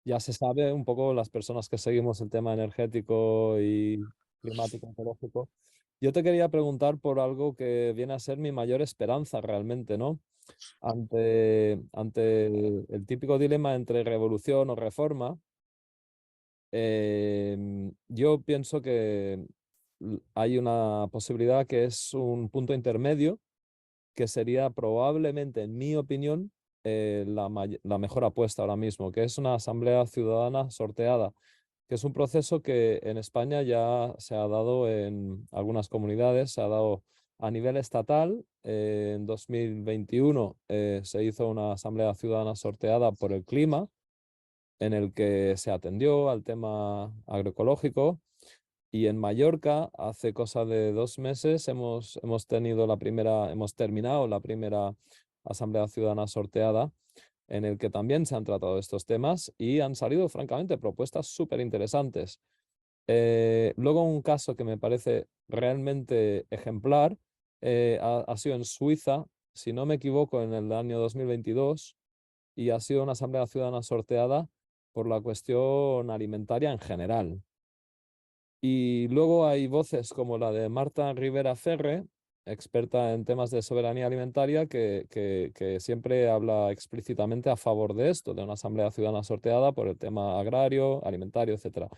ya se sabe un poco las personas que seguimos el tema energético y climático ecológico. Yo te quería preguntar por algo que viene a ser mi mayor esperanza realmente, ¿no? Ante el típico dilema entre revolución o reforma, yo pienso que hay una posibilidad que es un punto intermedio, que sería probablemente, en mi opinión, la mejor apuesta ahora mismo, que es una asamblea ciudadana sorteada que es un proceso que en España ya se ha dado en algunas comunidades, se ha dado a nivel estatal. En 2021 se hizo una asamblea ciudadana sorteada por el clima, en el que se atendió al tema agroecológico. Y en Mallorca, hace cosa de 2 meses, hemos terminado la primera asamblea ciudadana sorteada, en el que también se han tratado estos temas y han salido, francamente, propuestas súper interesantes. Luego, un caso que me parece realmente ejemplar ha sido en Suiza, si no me equivoco, en el año 2022, y ha sido una asamblea ciudadana sorteada por la cuestión alimentaria en general. Y luego hay voces como la de Marta Rivera Ferre, experta en temas de soberanía alimentaria, que siempre habla explícitamente a favor de esto, de una asamblea ciudadana sorteada por el tema agrario, alimentario, etc.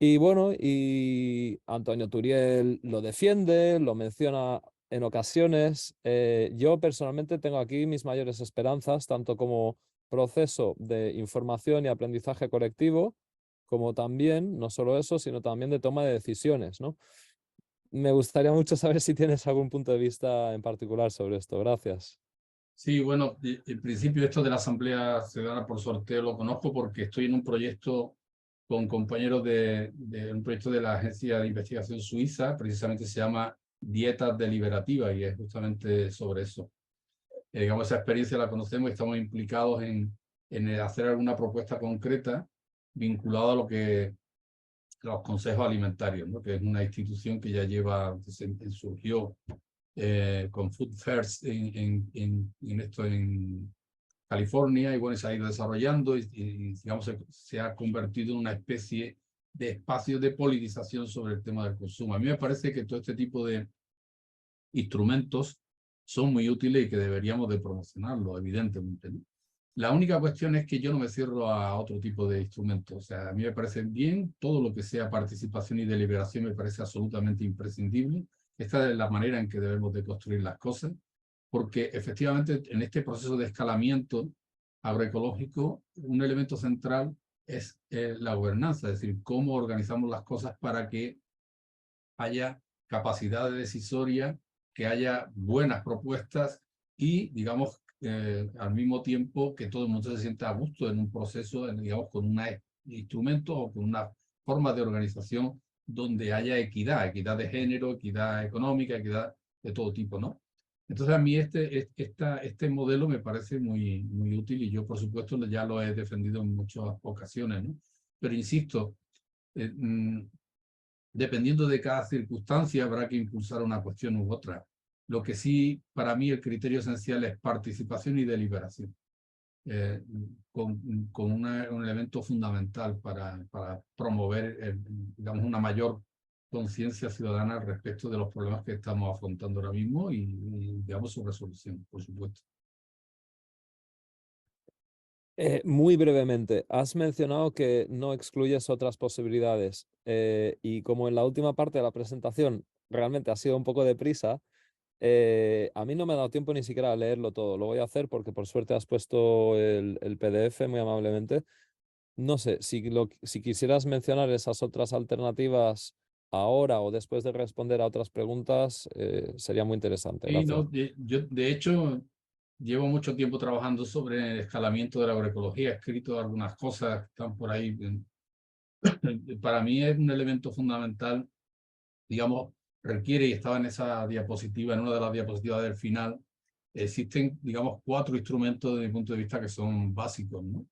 Y bueno, y Antonio Turiel lo defiende, lo menciona en ocasiones. Yo personalmente tengo aquí mis mayores esperanzas, tanto como proceso de información y aprendizaje colectivo, como también, no solo eso, sino también de toma de decisiones, ¿no? Me gustaría mucho saber si tienes algún punto de vista en particular sobre esto. Gracias. Sí, bueno, en principio esto de la Asamblea Ciudadana por sorteo lo conozco porque estoy en un proyecto con compañeros de un proyecto de la Agencia de Investigación Suiza, precisamente se llama Dietas Deliberativas y es justamente sobre eso. Digamos, esa experiencia la conocemos y estamos implicados en hacer alguna propuesta concreta vinculada a lo que los consejos alimentarios, ¿no? Que es una institución que ya surgió con Food First en California y bueno, se ha ido desarrollando y digamos, se ha convertido en una especie de espacio de politización sobre el tema del consumo. A mí me parece que todo este tipo de instrumentos son muy útiles y que deberíamos de promocionarlos, evidentemente, ¿no? La única cuestión es que yo no me cierro a otro tipo de instrumentos. O sea, a mí me parece bien todo lo que sea participación y deliberación, me parece absolutamente imprescindible. Esta es la manera en que debemos de construir las cosas, porque efectivamente en este proceso de escalamiento agroecológico, un elemento central es la gobernanza, es decir, cómo organizamos las cosas para que haya capacidad decisoria, que haya buenas propuestas y, digamos, al mismo tiempo que todo el mundo se sienta a gusto en un proceso, digamos, con un instrumento o con una forma de organización donde haya equidad, equidad de género, equidad económica, equidad de todo tipo, ¿no? Entonces a mí este modelo me parece muy, muy útil y yo, por supuesto, ya lo he defendido en muchas ocasiones, ¿no? Pero insisto, dependiendo de cada circunstancia habrá que impulsar una cuestión u otra. Lo que sí, para mí, el criterio esencial es participación y deliberación, con un elemento fundamental para promover, digamos, una mayor conciencia ciudadana respecto de los problemas que estamos afrontando ahora mismo y, digamos, su resolución, por supuesto. Muy brevemente, has mencionado que no excluyes otras posibilidades y como en la última parte de la presentación realmente ha sido un poco deprisa, a mí no me ha dado tiempo ni siquiera a leerlo todo. Lo voy a hacer porque por suerte has puesto el PDF muy amablemente. No sé, si quisieras mencionar esas otras alternativas ahora o después de responder a otras preguntas, sería muy interesante. Sí, Gracias. no, yo de hecho llevo mucho tiempo trabajando sobre el escalamiento de la agroecología, he escrito algunas cosas que están por ahí. Para mí es un elemento fundamental, digamos, requiere, y estaba en esa diapositiva, en una de las diapositivas del final, existen, digamos, 4 instrumentos desde mi punto de vista que son básicos, ¿no?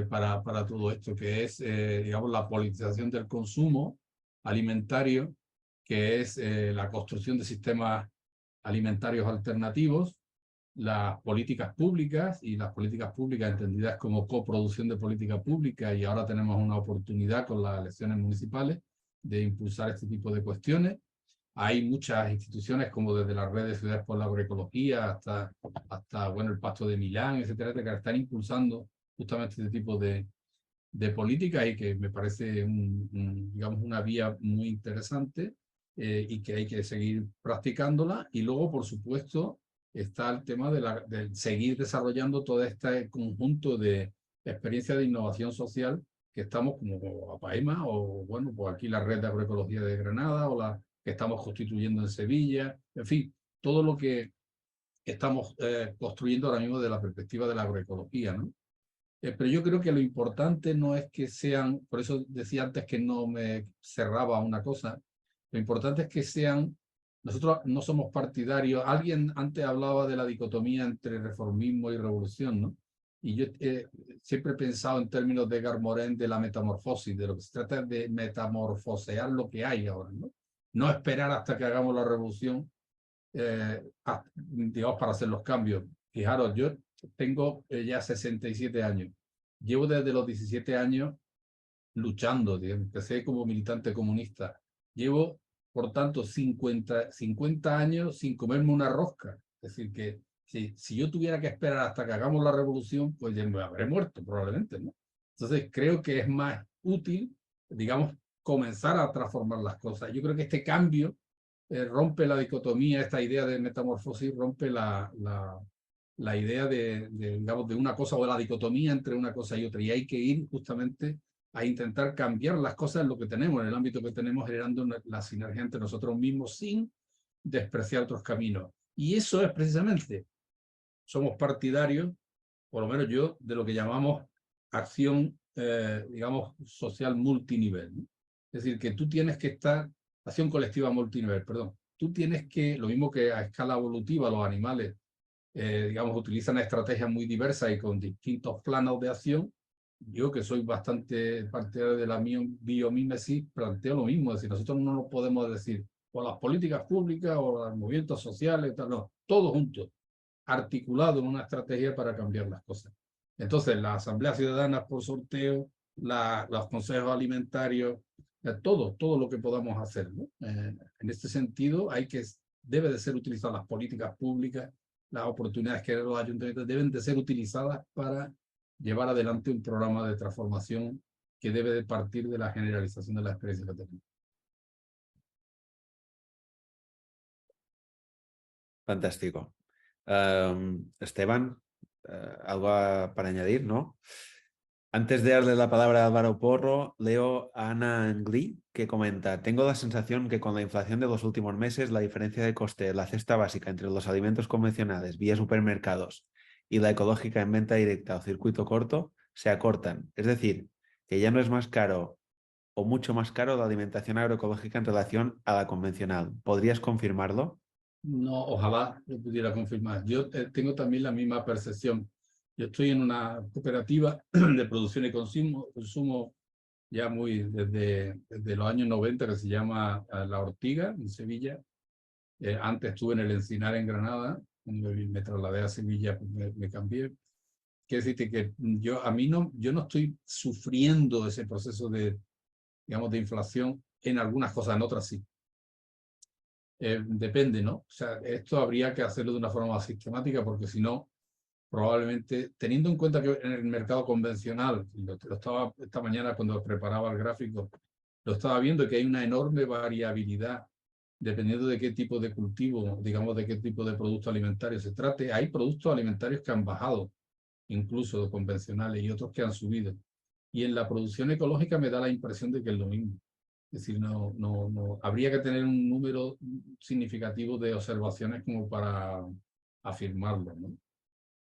Para todo esto, que es, digamos, la politización del consumo alimentario, que es la construcción de sistemas alimentarios alternativos, las políticas públicas y las políticas públicas entendidas como coproducción de política pública, y ahora tenemos una oportunidad con las elecciones municipales de impulsar este tipo de cuestiones. Hay muchas instituciones como desde la red de ciudades por la agroecología hasta bueno, el Pacto de Milán, etcétera, que están impulsando justamente este tipo de políticas y que me parece digamos, una vía muy interesante y que hay que seguir practicándola. Y luego, por supuesto, está el tema de seguir desarrollando todo este conjunto de experiencias de innovación social que estamos como APAEMA o, bueno, pues aquí la red de agroecología de Granada o la que estamos constituyendo en Sevilla, en fin, todo lo que estamos construyendo ahora mismo de la perspectiva de la agroecología, ¿no? Pero yo creo que lo importante no es que sean, por eso decía antes que no me cerraba una cosa, lo importante es que sean, nosotros no somos partidarios, alguien antes hablaba de la dicotomía entre reformismo y revolución, ¿no? Y yo siempre he pensado en términos de Garmorén de la metamorfosis, de lo que se trata es de metamorfosear lo que hay ahora, ¿no? No esperar hasta que hagamos la revolución, digamos, para hacer los cambios. Fijaros, yo tengo ya 67 años. Llevo desde los 17 años luchando, empecé como militante comunista. Llevo, por tanto, 50 años sin comerme una rosca. Es decir, que si yo tuviera que esperar hasta que hagamos la revolución, pues ya me habré muerto probablemente, ¿no? Entonces, creo que es más útil, digamos, comenzar a transformar las cosas. Yo creo que este cambio rompe la dicotomía, esta idea de metamorfosis, rompe la idea digamos, de una cosa o la dicotomía entre una cosa y otra. Y hay que ir justamente a intentar cambiar las cosas en lo que tenemos, en el ámbito que tenemos, generando la sinergia entre nosotros mismos sin despreciar otros caminos. Y eso es precisamente, somos partidarios, por lo menos yo, de lo que llamamos acción, digamos, social multinivel, ¿no? Es decir, que tú tienes que estar, acción colectiva multinivel, perdón, tú tienes que, lo mismo que a escala evolutiva los animales, digamos, utilizan estrategias muy diversas y con distintos planos de acción. Yo, que soy bastante partidario de la biomímesis, planteo lo mismo. Es decir, nosotros no nos podemos decir o las políticas públicas o los movimientos sociales, tal, no, todos juntos, articulados en una estrategia para cambiar las cosas. Entonces, las asambleas ciudadanas por sorteo, los consejos alimentarios, todo lo que podamos hacer, ¿no? En este sentido, debe de ser utilizadas las políticas públicas, las oportunidades que los ayuntamientos deben de ser utilizadas para llevar adelante un programa de transformación que debe de partir de la generalización de la experiencia que tenemos. Fantástico. Esteban, algo para añadir, ¿no? Antes de darle la palabra a Álvaro Porro, leo a Ana Angli, que comenta: tengo la sensación que con la inflación de los últimos meses, la diferencia de coste de la cesta básica entre los alimentos convencionales vía supermercados y la ecológica en venta directa o circuito corto se acortan. Es decir, que ya no es más caro o mucho más caro la alimentación agroecológica en relación a la convencional. ¿Podrías confirmarlo? No, ojalá lo pudiera confirmar. Yo tengo también la misma percepción. Yo estoy en una cooperativa de producción y consumo ya desde los años 90, que se llama La Ortiga, en Sevilla. Antes estuve en el Encinar, en Granada. Cuando me trasladé a Sevilla, pues me cambié. Quiero decirte que yo no estoy sufriendo ese proceso digamos, de inflación en algunas cosas, en otras sí. Depende, ¿no? O sea, esto habría que hacerlo de una forma más sistemática, porque si no, probablemente, teniendo en cuenta que en el mercado convencional, lo estaba esta mañana cuando preparaba el gráfico, lo estaba viendo, que hay una enorme variabilidad dependiendo de qué tipo de cultivo, digamos, de qué tipo de producto alimentario se trate. Hay productos alimentarios que han bajado, incluso convencionales, y otros que han subido. Y en la producción ecológica me da la impresión de que es lo mismo. Es decir, no, habría que tener un número significativo de observaciones como para afirmarlo, ¿no?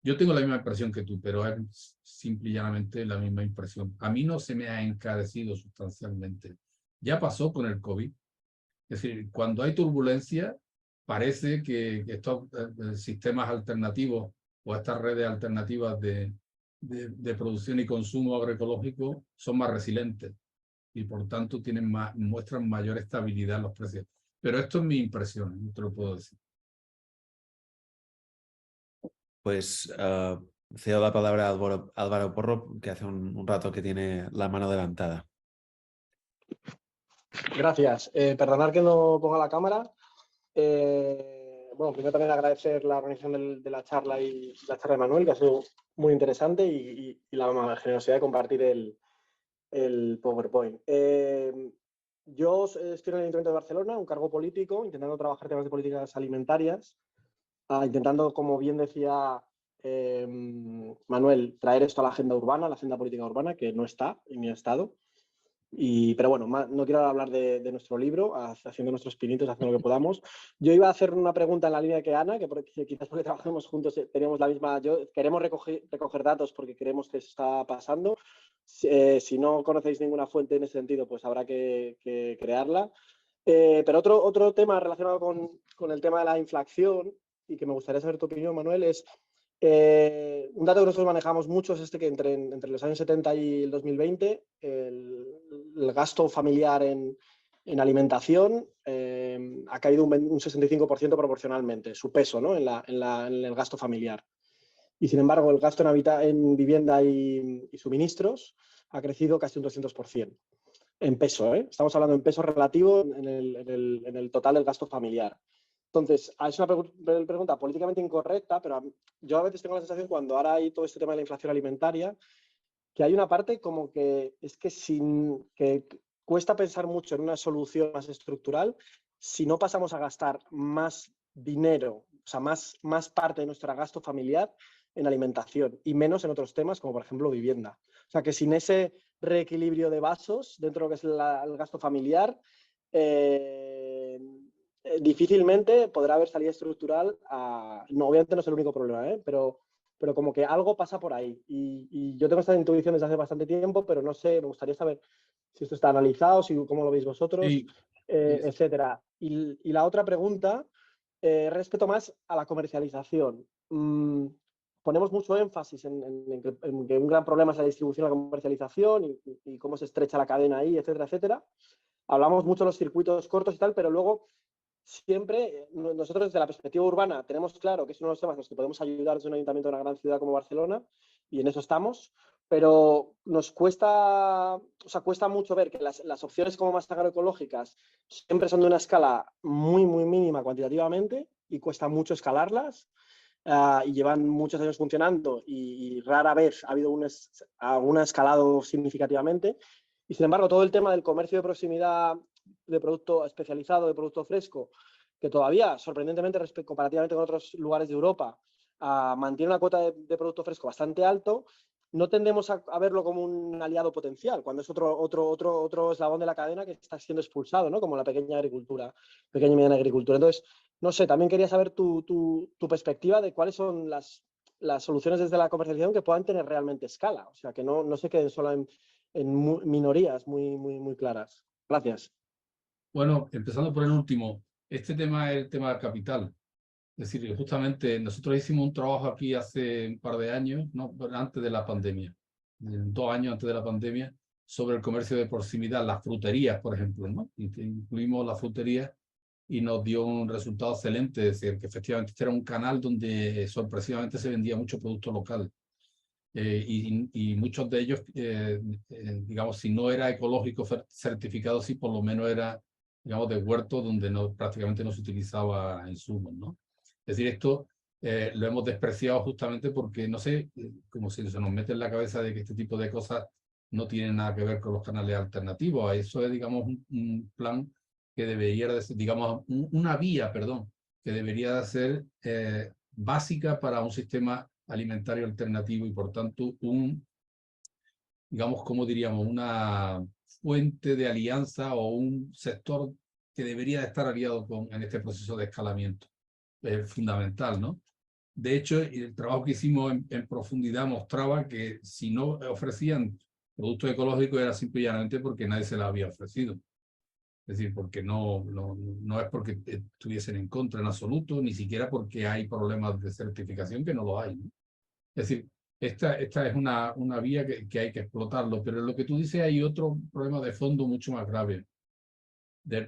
Yo tengo la misma impresión que tú, pero es simple y llanamente la misma impresión. A mí no se me ha encarecido sustancialmente. Ya pasó con el COVID. Es decir, cuando hay turbulencia, parece que estos sistemas alternativos o estas redes alternativas de producción y consumo agroecológico son más resilientes y por tanto muestran mayor estabilidad en los precios. Pero esto es mi impresión, no te lo puedo decir. Pues cedo la palabra a Álvaro Porro, que hace un rato que tiene la mano levantada. Gracias. Perdonad que no ponga la cámara. Bueno, primero también agradecer la organización de la charla y la charla de Manuel, que ha sido muy interesante, y la generosidad de compartir el PowerPoint. Yo estoy en el Ayuntamiento de Barcelona, un cargo político, intentando trabajar temas de políticas alimentarias, intentando, como bien decía Manuel, traer esto a la agenda urbana, a la agenda política urbana, que no está y ni ha estado. Pero bueno, no quiero hablar de nuestro libro, haciendo nuestros pinitos, haciendo lo que podamos. Yo iba a hacer una pregunta en la línea que Ana, que quizás porque trabajamos juntos tenemos la misma... Queremos recoger datos porque creemos que eso está pasando. Si no conocéis ninguna fuente en ese sentido, pues habrá que crearla. Pero otro tema relacionado con el tema de la inflación, y que me gustaría saber tu opinión, Manuel, es un dato que nosotros manejamos mucho es que entre los años 70 y el 2020 el gasto familiar en alimentación ha caído un 65% proporcionalmente, su peso, ¿no? en el gasto familiar. Y sin embargo, el gasto en vivienda y suministros ha crecido casi un 200%. En peso, ¿eh? Estamos hablando en peso relativo en el total del gasto familiar. Entonces, es una pregunta políticamente incorrecta, pero yo a veces tengo la sensación, cuando ahora hay todo este tema de la inflación alimentaria, que hay una parte como que es que cuesta pensar mucho en una solución más estructural si no pasamos a gastar más dinero, o sea, más parte de nuestro gasto familiar en alimentación y menos en otros temas como, por ejemplo, vivienda. O sea, que sin ese reequilibrio de vasos dentro de lo que es el gasto familiar, difícilmente podrá haber salida estructural. No, obviamente no es el único problema, pero como que algo pasa por ahí. Y yo tengo esta intuición desde hace bastante tiempo, pero no sé, me gustaría saber si esto está analizado, cómo lo veis vosotros, Sí. etcétera. Y la otra pregunta, respecto más a la comercialización. Ponemos mucho énfasis en que un gran problema es la distribución y la comercialización y cómo se estrecha la cadena ahí, etcétera, etcétera. Hablamos mucho de los circuitos cortos y tal, pero luego siempre nosotros desde la perspectiva urbana tenemos claro que es uno de los temas en los que podemos ayudar desde un ayuntamiento de una gran ciudad como Barcelona, y en eso estamos, pero nos cuesta mucho ver que las opciones como más agroecológicas siempre son de una escala muy, muy mínima cuantitativamente y cuesta mucho escalarlas. Y llevan muchos años funcionando y rara vez ha habido algún escalado significativamente. Y sin embargo, todo el tema del comercio de proximidad, de producto especializado, de producto fresco, que todavía, sorprendentemente, comparativamente con otros lugares de Europa, mantiene una cuota de producto fresco bastante alto, no tendemos a verlo como un aliado potencial, cuando es otro eslabón de la cadena que está siendo expulsado, ¿no? Como la pequeña y mediana agricultura. Entonces, no sé, también quería saber tu perspectiva de cuáles son las soluciones desde la comercialización que puedan tener realmente escala, o sea, que no se queden solo en minorías muy claras. Gracias. Bueno, empezando por el último, este tema es el tema del capital. Es decir, justamente nosotros hicimos un trabajo aquí hace un par de años, no, antes de la pandemia, 2 años antes de la pandemia, sobre el comercio de proximidad, las fruterías, por ejemplo, ¿no? Incluimos las fruterías y nos dio un resultado excelente, es decir, que efectivamente este era un canal donde sorpresivamente se vendía mucho producto local. Y muchos de ellos, digamos, si no era ecológico certificado, sí por lo menos era, digamos, de huerto donde prácticamente no se utilizaba insumos, ¿no? Es decir, esto lo hemos despreciado justamente porque, no sé, como si se nos mete en la cabeza de que este tipo de cosas no tienen nada que ver con los canales alternativos. Eso es, digamos, un plan que debería de ser, digamos, una vía, perdón, que debería de ser básica para un sistema alimentario alternativo y por tanto digamos, como diríamos, una fuente de alianza o un sector que debería de estar aliado en este proceso de escalamiento. Es fundamental, ¿no? De hecho, el trabajo que hicimos en profundidad mostraba que si no ofrecían productos ecológicos era simple y llanamente porque nadie se los había ofrecido. Es decir, porque no es porque estuviesen en contra en absoluto, ni siquiera porque hay problemas de certificación, que no lo hay, ¿no? Es decir, esta es una vía que hay que explotarlo, pero en lo que tú dices hay otro problema de fondo mucho más grave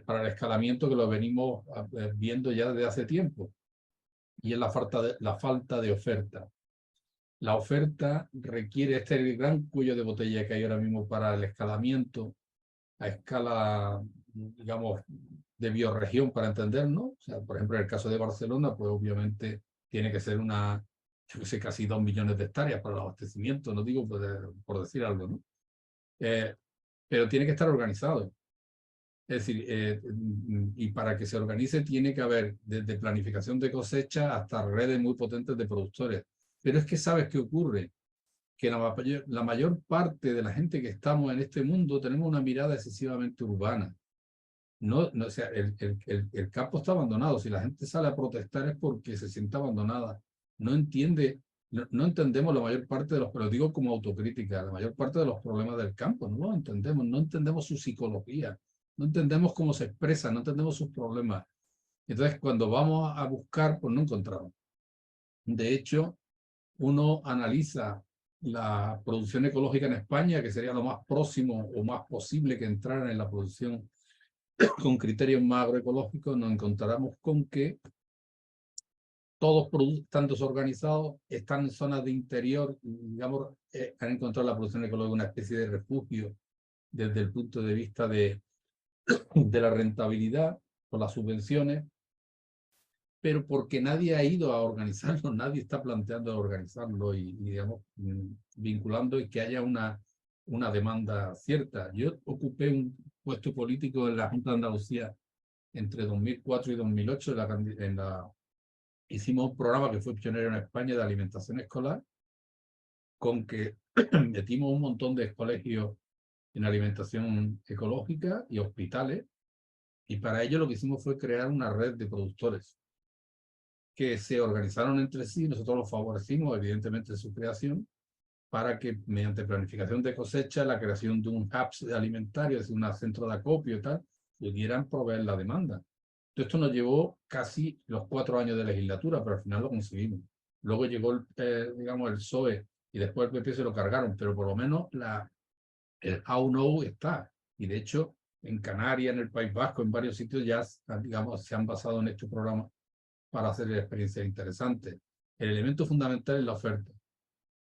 para el escalamiento que lo venimos viendo ya desde hace tiempo, y es la falta de oferta. La oferta requiere, este es el gran cuello de botella que hay ahora mismo para el escalamiento a escala, digamos, de bioregión, para entendernos. O sea, por ejemplo, en el caso de Barcelona, pues obviamente tiene que ser yo que sé, casi 2 millones de hectáreas para el abastecimiento, no digo por decir algo, ¿no? Pero tiene que estar organizado. Es decir, y para que se organice tiene que haber desde planificación de cosecha hasta redes muy potentes de productores. Pero es que ¿sabes qué ocurre? Que la mayor parte de la gente que estamos en este mundo tenemos una mirada excesivamente urbana. O sea, el campo está abandonado. Si la gente sale a protestar es porque se siente abandonada. No entendemos la mayor parte de los, pero digo como autocrítica, la mayor parte de los problemas del campo. No los entendemos, no entendemos su psicología, no entendemos cómo se expresan, no entendemos sus problemas. Entonces, cuando vamos a buscar, pues no encontramos. De hecho, uno analiza la producción ecológica en España, que sería lo más próximo o más posible que entraran en la producción con criterios más agroecológicos, nos encontraremos con que todos están desorganizados, están en zonas de interior, digamos, han encontrado la producción ecológica una especie de refugio desde el punto de vista de la rentabilidad por las subvenciones, pero porque nadie ha ido a organizarlo, nadie está planteando organizarlo y digamos, vinculando y que haya una demanda cierta. Yo ocupé un puesto político en la Junta de Andalucía entre 2004 y 2008. Hicimos un programa que fue pionero en España de alimentación escolar, con que metimos un montón de colegios en alimentación ecológica y hospitales, y para ello lo que hicimos fue crear una red de productores que se organizaron entre sí. Nosotros los favorecimos, evidentemente, en su creación, para que mediante planificación de cosecha, la creación de un hub alimentario, es decir, un centro de acopio y tal, pudieran proveer la demanda. Esto nos llevó casi los 4 años de legislatura, pero al final lo conseguimos. Luego llegó, digamos, el PSOE y después el PP se lo cargaron, pero por lo menos el How No está. Y de hecho, en Canarias, en el País Vasco, en varios sitios ya, digamos, se han basado en este programa para hacer experiencias interesantes. El elemento fundamental es la oferta.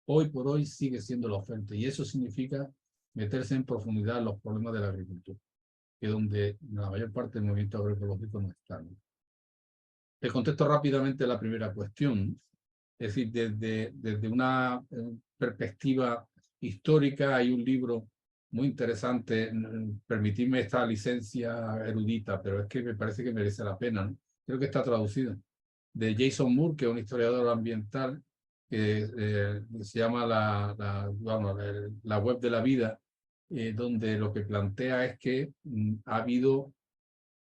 Hoy por hoy sigue siendo la oferta, y eso significa meterse en profundidad en los problemas de la agricultura, que es donde la mayor parte del movimiento agroecológico no está, ¿no? Te contesto rápidamente la primera cuestión. Es decir, desde una perspectiva histórica, hay un libro muy interesante, permitidme esta licencia erudita, pero es que me parece que merece la pena, ¿no? Creo que está traducido, de Jason Moore, que es un historiador ambiental, que se llama la web de la vida, donde lo que plantea es que ha habido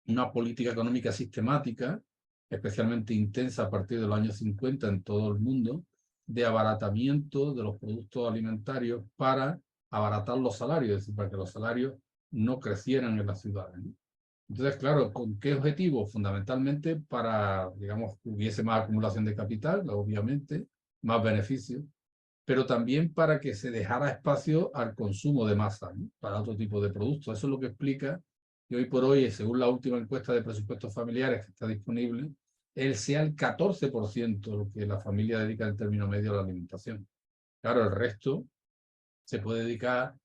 una política económica sistemática, especialmente intensa a partir de los años 50 en todo el mundo, de abaratamiento de los productos alimentarios para abaratar los salarios, es decir, para que los salarios no crecieran en las ciudades, ¿no? Entonces, claro, ¿con qué objetivo? Fundamentalmente para, digamos, que hubiese más acumulación de capital, obviamente, más beneficios, pero también para que se dejara espacio al consumo de masa, ¿no? Para otro tipo de productos. Eso es lo que explica que hoy por hoy, según la última encuesta de presupuestos familiares que está disponible, sea el 14% lo que la familia dedica en término medio a la alimentación. Claro, el resto se puede dedicar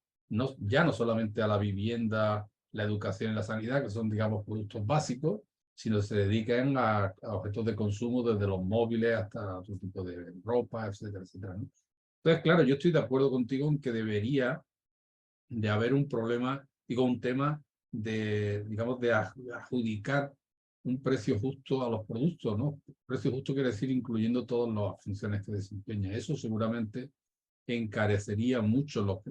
ya no solamente a la vivienda, la educación y la sanidad, que son, digamos, productos básicos, sino se dedican a objetos de consumo, desde los móviles hasta otro tipo de ropa, etcétera, etcétera, ¿no? Entonces, claro, yo estoy de acuerdo contigo en que debería de haber un problema, digo, un tema de, digamos, de adjudicar un precio justo a los productos, ¿no? Precio justo quiere decir incluyendo todas las funciones que desempeña. Eso seguramente encarecería mucho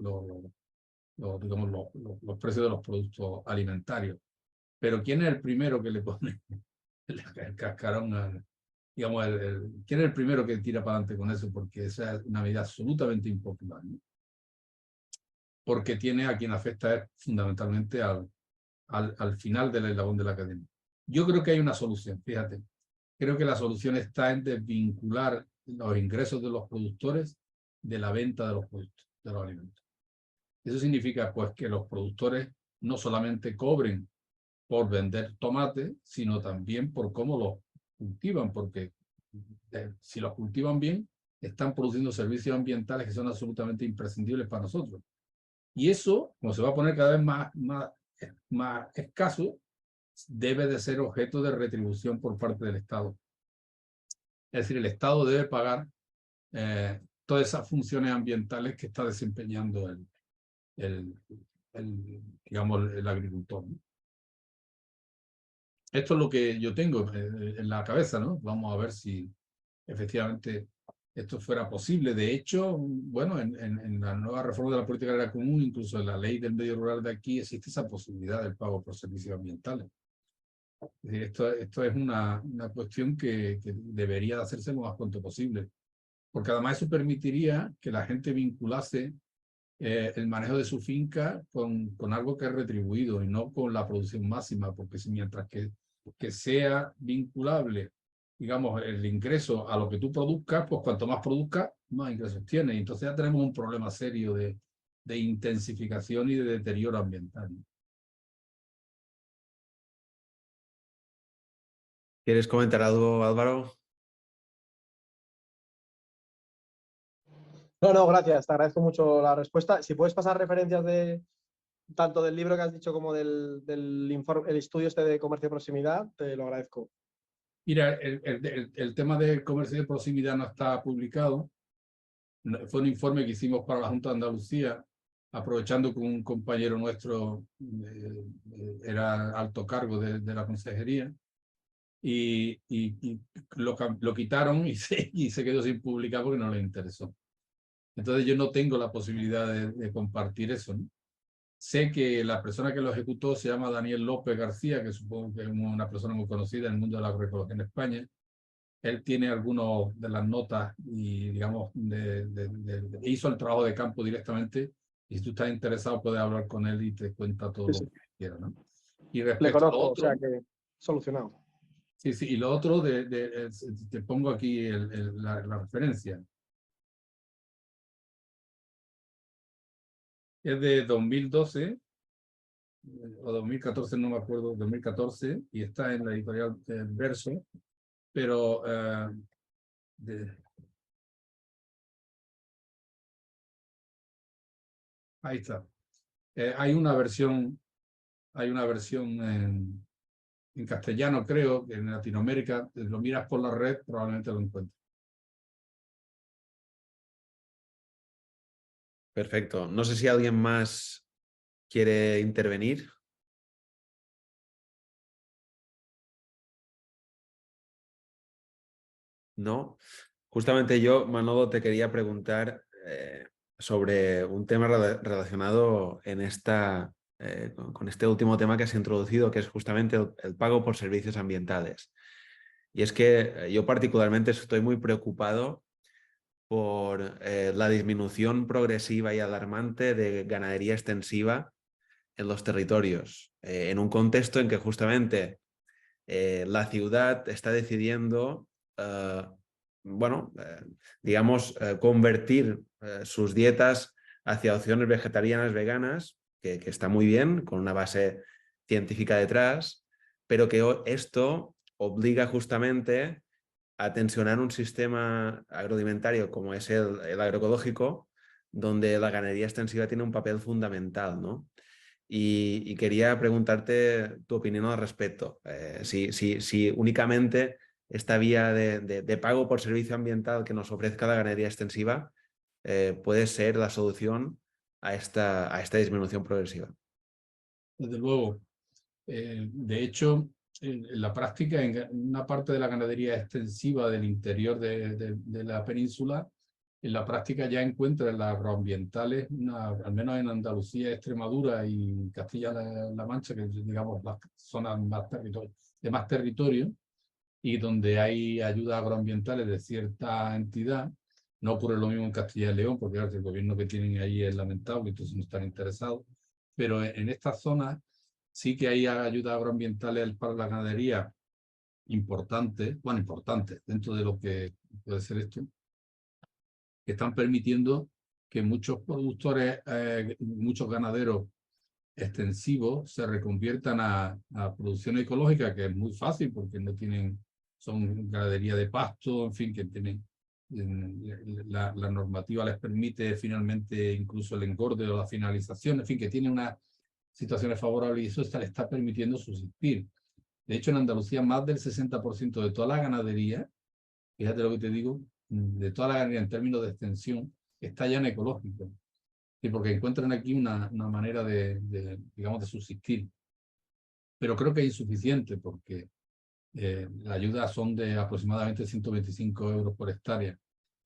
digamos, los precios de los productos alimentarios. Pero ¿quién es el primero que le pone el cascarón digamos, ¿quién es el primero que tira para adelante con eso? Porque esa es una medida absolutamente impopular, ¿no? Porque tiene a quien afecta es fundamentalmente al final del eslabón de la cadena. Yo creo que hay una solución, fíjate. Creo que la solución está en desvincular los ingresos de los productores de la venta de los productos, de los alimentos. Eso significa, pues, que los productores no solamente cobren por vender tomate, sino también por cómo los cultivan, porque si los cultivan bien, están produciendo servicios ambientales que son absolutamente imprescindibles para nosotros. Y eso, como se va a poner cada vez más escaso, debe de ser objeto de retribución por parte del Estado. Es decir, el Estado debe pagar todas esas funciones ambientales que está desempeñando digamos, el agricultor, ¿no? Esto es lo que yo tengo en la cabeza, ¿no? Vamos a ver si efectivamente esto fuera posible. De hecho, bueno, en la nueva reforma de la política agraria común, incluso en la ley del medio rural de aquí, existe esa posibilidad del pago por servicios ambientales. Es decir, esto es una cuestión que debería de hacerse lo más pronto posible, porque además eso permitiría que la gente vinculase el manejo de su finca con algo que es retribuido y no con la producción máxima, porque si mientras que sea vinculable, digamos, el ingreso a lo que tú produzcas, pues cuanto más produzcas, más ingresos tienes. Y entonces ya tenemos un problema serio de intensificación y de deterioro ambiental. ¿Quieres comentar algo, Álvaro? No, gracias. Te agradezco mucho la respuesta. Si puedes pasar referencias de tanto del libro que has dicho como del informe, el estudio este de comercio de proximidad, te lo agradezco. Mira, el tema del comercio de proximidad no está publicado. Fue un informe que hicimos para la Junta de Andalucía, aprovechando que un compañero nuestro era alto cargo de la consejería, y lo quitaron y se quedó sin publicar porque no le interesó. Entonces yo no tengo la posibilidad de compartir eso, ¿no? Sé que la persona que lo ejecutó se llama Daniel López García, que supongo que es una persona muy conocida en el mundo de la agroecología en España. Él tiene algunas de las notas y, digamos, hizo el trabajo de campo directamente, y si tú estás interesado puedes hablar con él y te cuenta todo Sí, lo que quieras, ¿no? Y Le respecto a lo conozco, otro, o sea que solucionado. sí, y lo otro, te pongo aquí la referencia. Es de 2012 o 2014, no me acuerdo, 2014, y está en la editorial Verso, pero ahí está. Hay una versión en castellano, creo, que en Latinoamérica, lo miras por la red, probablemente lo encuentres. Perfecto. No sé si alguien más quiere intervenir. ¿No? Justamente yo, Manolo, te quería preguntar sobre un tema relacionado en con este último tema que has introducido, que es justamente el pago por servicios ambientales. Y es que yo particularmente estoy muy preocupado por la disminución progresiva y alarmante de ganadería extensiva en los territorios, en un contexto en que justamente la ciudad está decidiendo, digamos, convertir sus dietas hacia opciones vegetarianas, veganas, que está muy bien, con una base científica detrás, pero que esto obliga justamente a tensionar un sistema agroalimentario como es el agroecológico, donde la ganadería extensiva tiene un papel fundamental, ¿no? Y quería preguntarte tu opinión al respecto. Si únicamente esta vía de pago por servicio ambiental que nos ofrezca la ganadería extensiva puede ser la solución a esta disminución progresiva. Desde luego. De hecho, en la práctica, en una parte de la ganadería extensiva del interior de la península, en la práctica ya encuentra las agroambientales, al menos en Andalucía, Extremadura y Castilla-La Mancha, que digamos las zonas de más territorio, y donde hay ayudas agroambientales de cierta entidad. No ocurre lo mismo en Castilla y León, porque claro, el gobierno que tienen ahí es lamentable, entonces no están interesados. Pero en estas zonas sí que hay ayudas agroambientales para la ganadería importantes, dentro de lo que puede ser esto, que están permitiendo que muchos productores, muchos ganaderos extensivos se reconviertan a producción ecológica, que es muy fácil porque no tienen, son ganadería de pasto, en fin, que tienen, la normativa les permite finalmente incluso el engorde o la finalización, en fin, que tiene unas situaciones favorables y eso le está permitiendo subsistir. De hecho, en Andalucía más del 60% de toda la ganadería, fíjate lo que te digo, de toda la ganadería en términos de extensión, está ya en ecológico. Sí, porque encuentran aquí una manera digamos, de subsistir. Pero creo que es insuficiente porque las ayudas son de aproximadamente 125 euros por hectárea.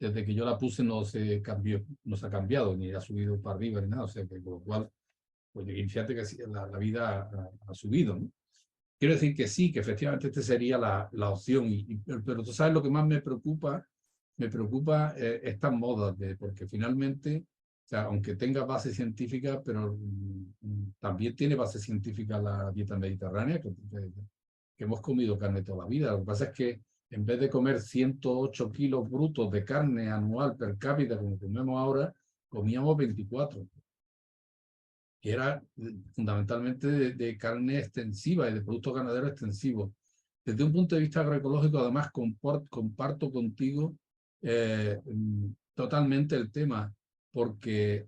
desde que yo la puse no se cambió, no se ha cambiado, ni ha subido para arriba ni nada, o sea que con lo cual, pues fíjate que la vida ha subido, ¿no? Quiero decir que sí, que efectivamente esta sería la opción, pero tú sabes lo que más me preocupa estas modas, porque finalmente, o sea, aunque tenga base científica, pero también tiene base científica la dieta mediterránea, que hemos comido carne toda la vida. Lo que pasa es que en vez de comer 108 kilos brutos de carne anual per cápita, como comemos ahora, comíamos 24. Que era fundamentalmente de carne extensiva y de productos ganaderos extensivos. Desde un punto de vista agroecológico, además, comparto contigo totalmente el tema, porque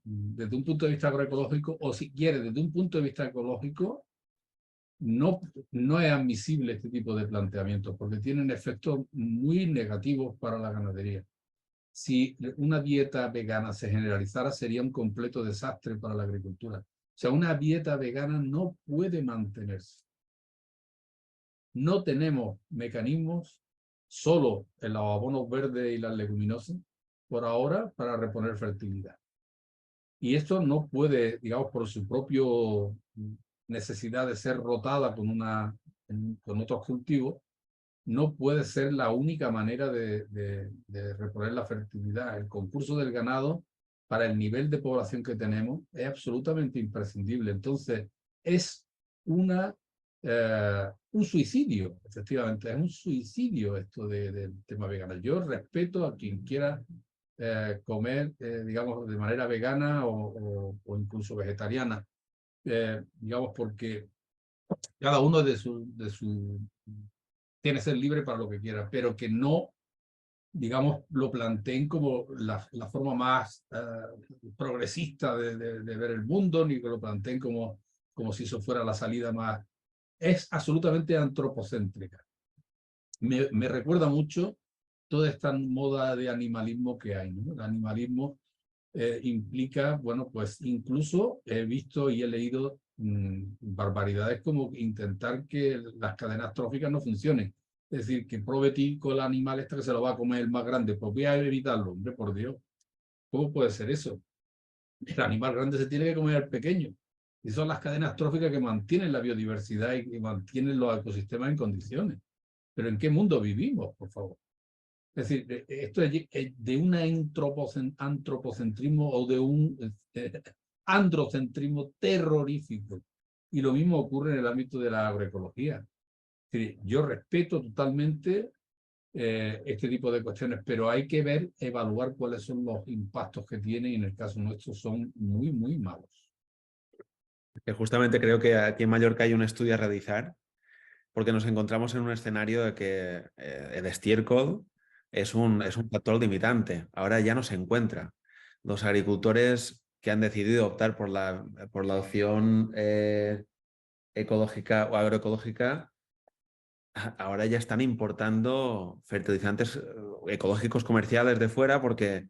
desde un punto de vista agroecológico, o si quieres, desde un punto de vista ecológico, no es admisible este tipo de planteamientos, porque tienen efectos muy negativos para la ganadería. Si una dieta vegana se generalizara, sería un completo desastre para la agricultura. O sea, una dieta vegana no puede mantenerse. No tenemos mecanismos, solo en los abonos verdes y las leguminosas, por ahora, para reponer fertilidad. Y esto no puede, digamos, por su propia necesidad de ser rotada con otros cultivos, no puede ser la única manera de reponer la fertilidad. El concurso del ganado, para el nivel de población que tenemos, es absolutamente imprescindible. Entonces, es un suicidio, efectivamente, es un suicidio esto del tema vegano. Yo respeto a quien quiera comer, digamos, de manera vegana o incluso vegetariana, digamos, porque cada uno tiene que ser libre para lo que quiera, pero que no, digamos, lo planteen como la forma más progresista de ver el mundo, ni que lo planteen como si eso fuera la salida más... Es absolutamente antropocéntrica. Me recuerda mucho toda esta moda de animalismo que hay, ¿no? El animalismo implica, bueno, pues incluso he visto y he leído barbaridades como intentar que las cadenas tróficas no funcionen. Es decir, que prometí con el animal que se lo va a comer el más grande, pues voy a evitarlo, hombre, por Dios. ¿Cómo puede ser eso? El animal grande se tiene que comer al pequeño. Y son las cadenas tróficas que mantienen la biodiversidad y que mantienen los ecosistemas en condiciones. Pero ¿en qué mundo vivimos, por favor? Es decir, esto es de un antropocentrismo o de un androcentrismo terrorífico. Y lo mismo ocurre en el ámbito de la agroecología. Es decir, yo respeto totalmente este tipo de cuestiones, pero hay que evaluar cuáles son los impactos que tiene y en el caso nuestro son muy, muy malos. Que justamente creo que aquí en Mallorca hay un estudio a realizar, porque nos encontramos en un escenario de que el estiércol es un factor limitante. Ahora ya no se encuentra. Los agricultores que han decidido optar por la opción ecológica o agroecológica, ahora ya están importando fertilizantes ecológicos comerciales de fuera porque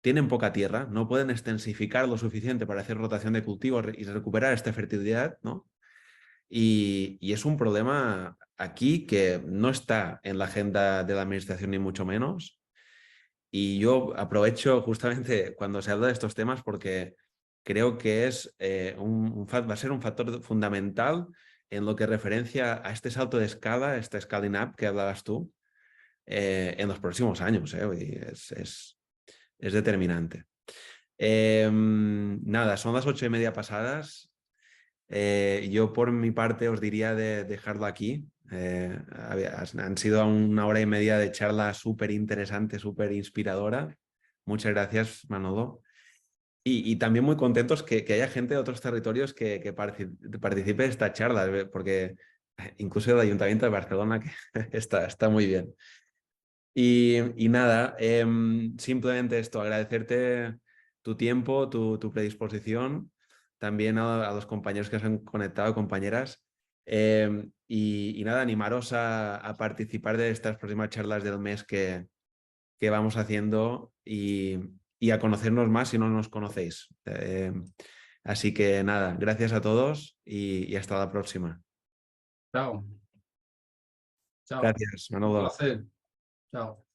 tienen poca tierra, no pueden extensificar lo suficiente para hacer rotación de cultivos y recuperar esta fertilidad, ¿no? Y es un problema aquí que no está en la agenda de la administración ni mucho menos. Y yo aprovecho justamente cuando se habla de estos temas porque creo que va a ser un factor fundamental en lo que referencia a este salto de escala, esta scaling up que hablabas tú, en los próximos años. Es determinante. Nada, son las 8:30 pasadas. Yo por mi parte os diría de dejarlo aquí. Han sido 1 hora y media de charla súper interesante, súper inspiradora. Muchas gracias, Manolo. Y también muy contentos que haya gente de otros territorios que participe de esta charla, porque incluso el Ayuntamiento de Barcelona que está muy bien. Y nada, simplemente esto, agradecerte tu tiempo, tu predisposición, también a los compañeros que se han conectado, compañeras, y nada, animaros a participar de estas próximas charlas del mes que vamos haciendo y a conocernos más si no nos conocéis. Así que nada, gracias a todos y hasta la próxima. Chao. Chao. Gracias, Un Manolo. placer. Chao.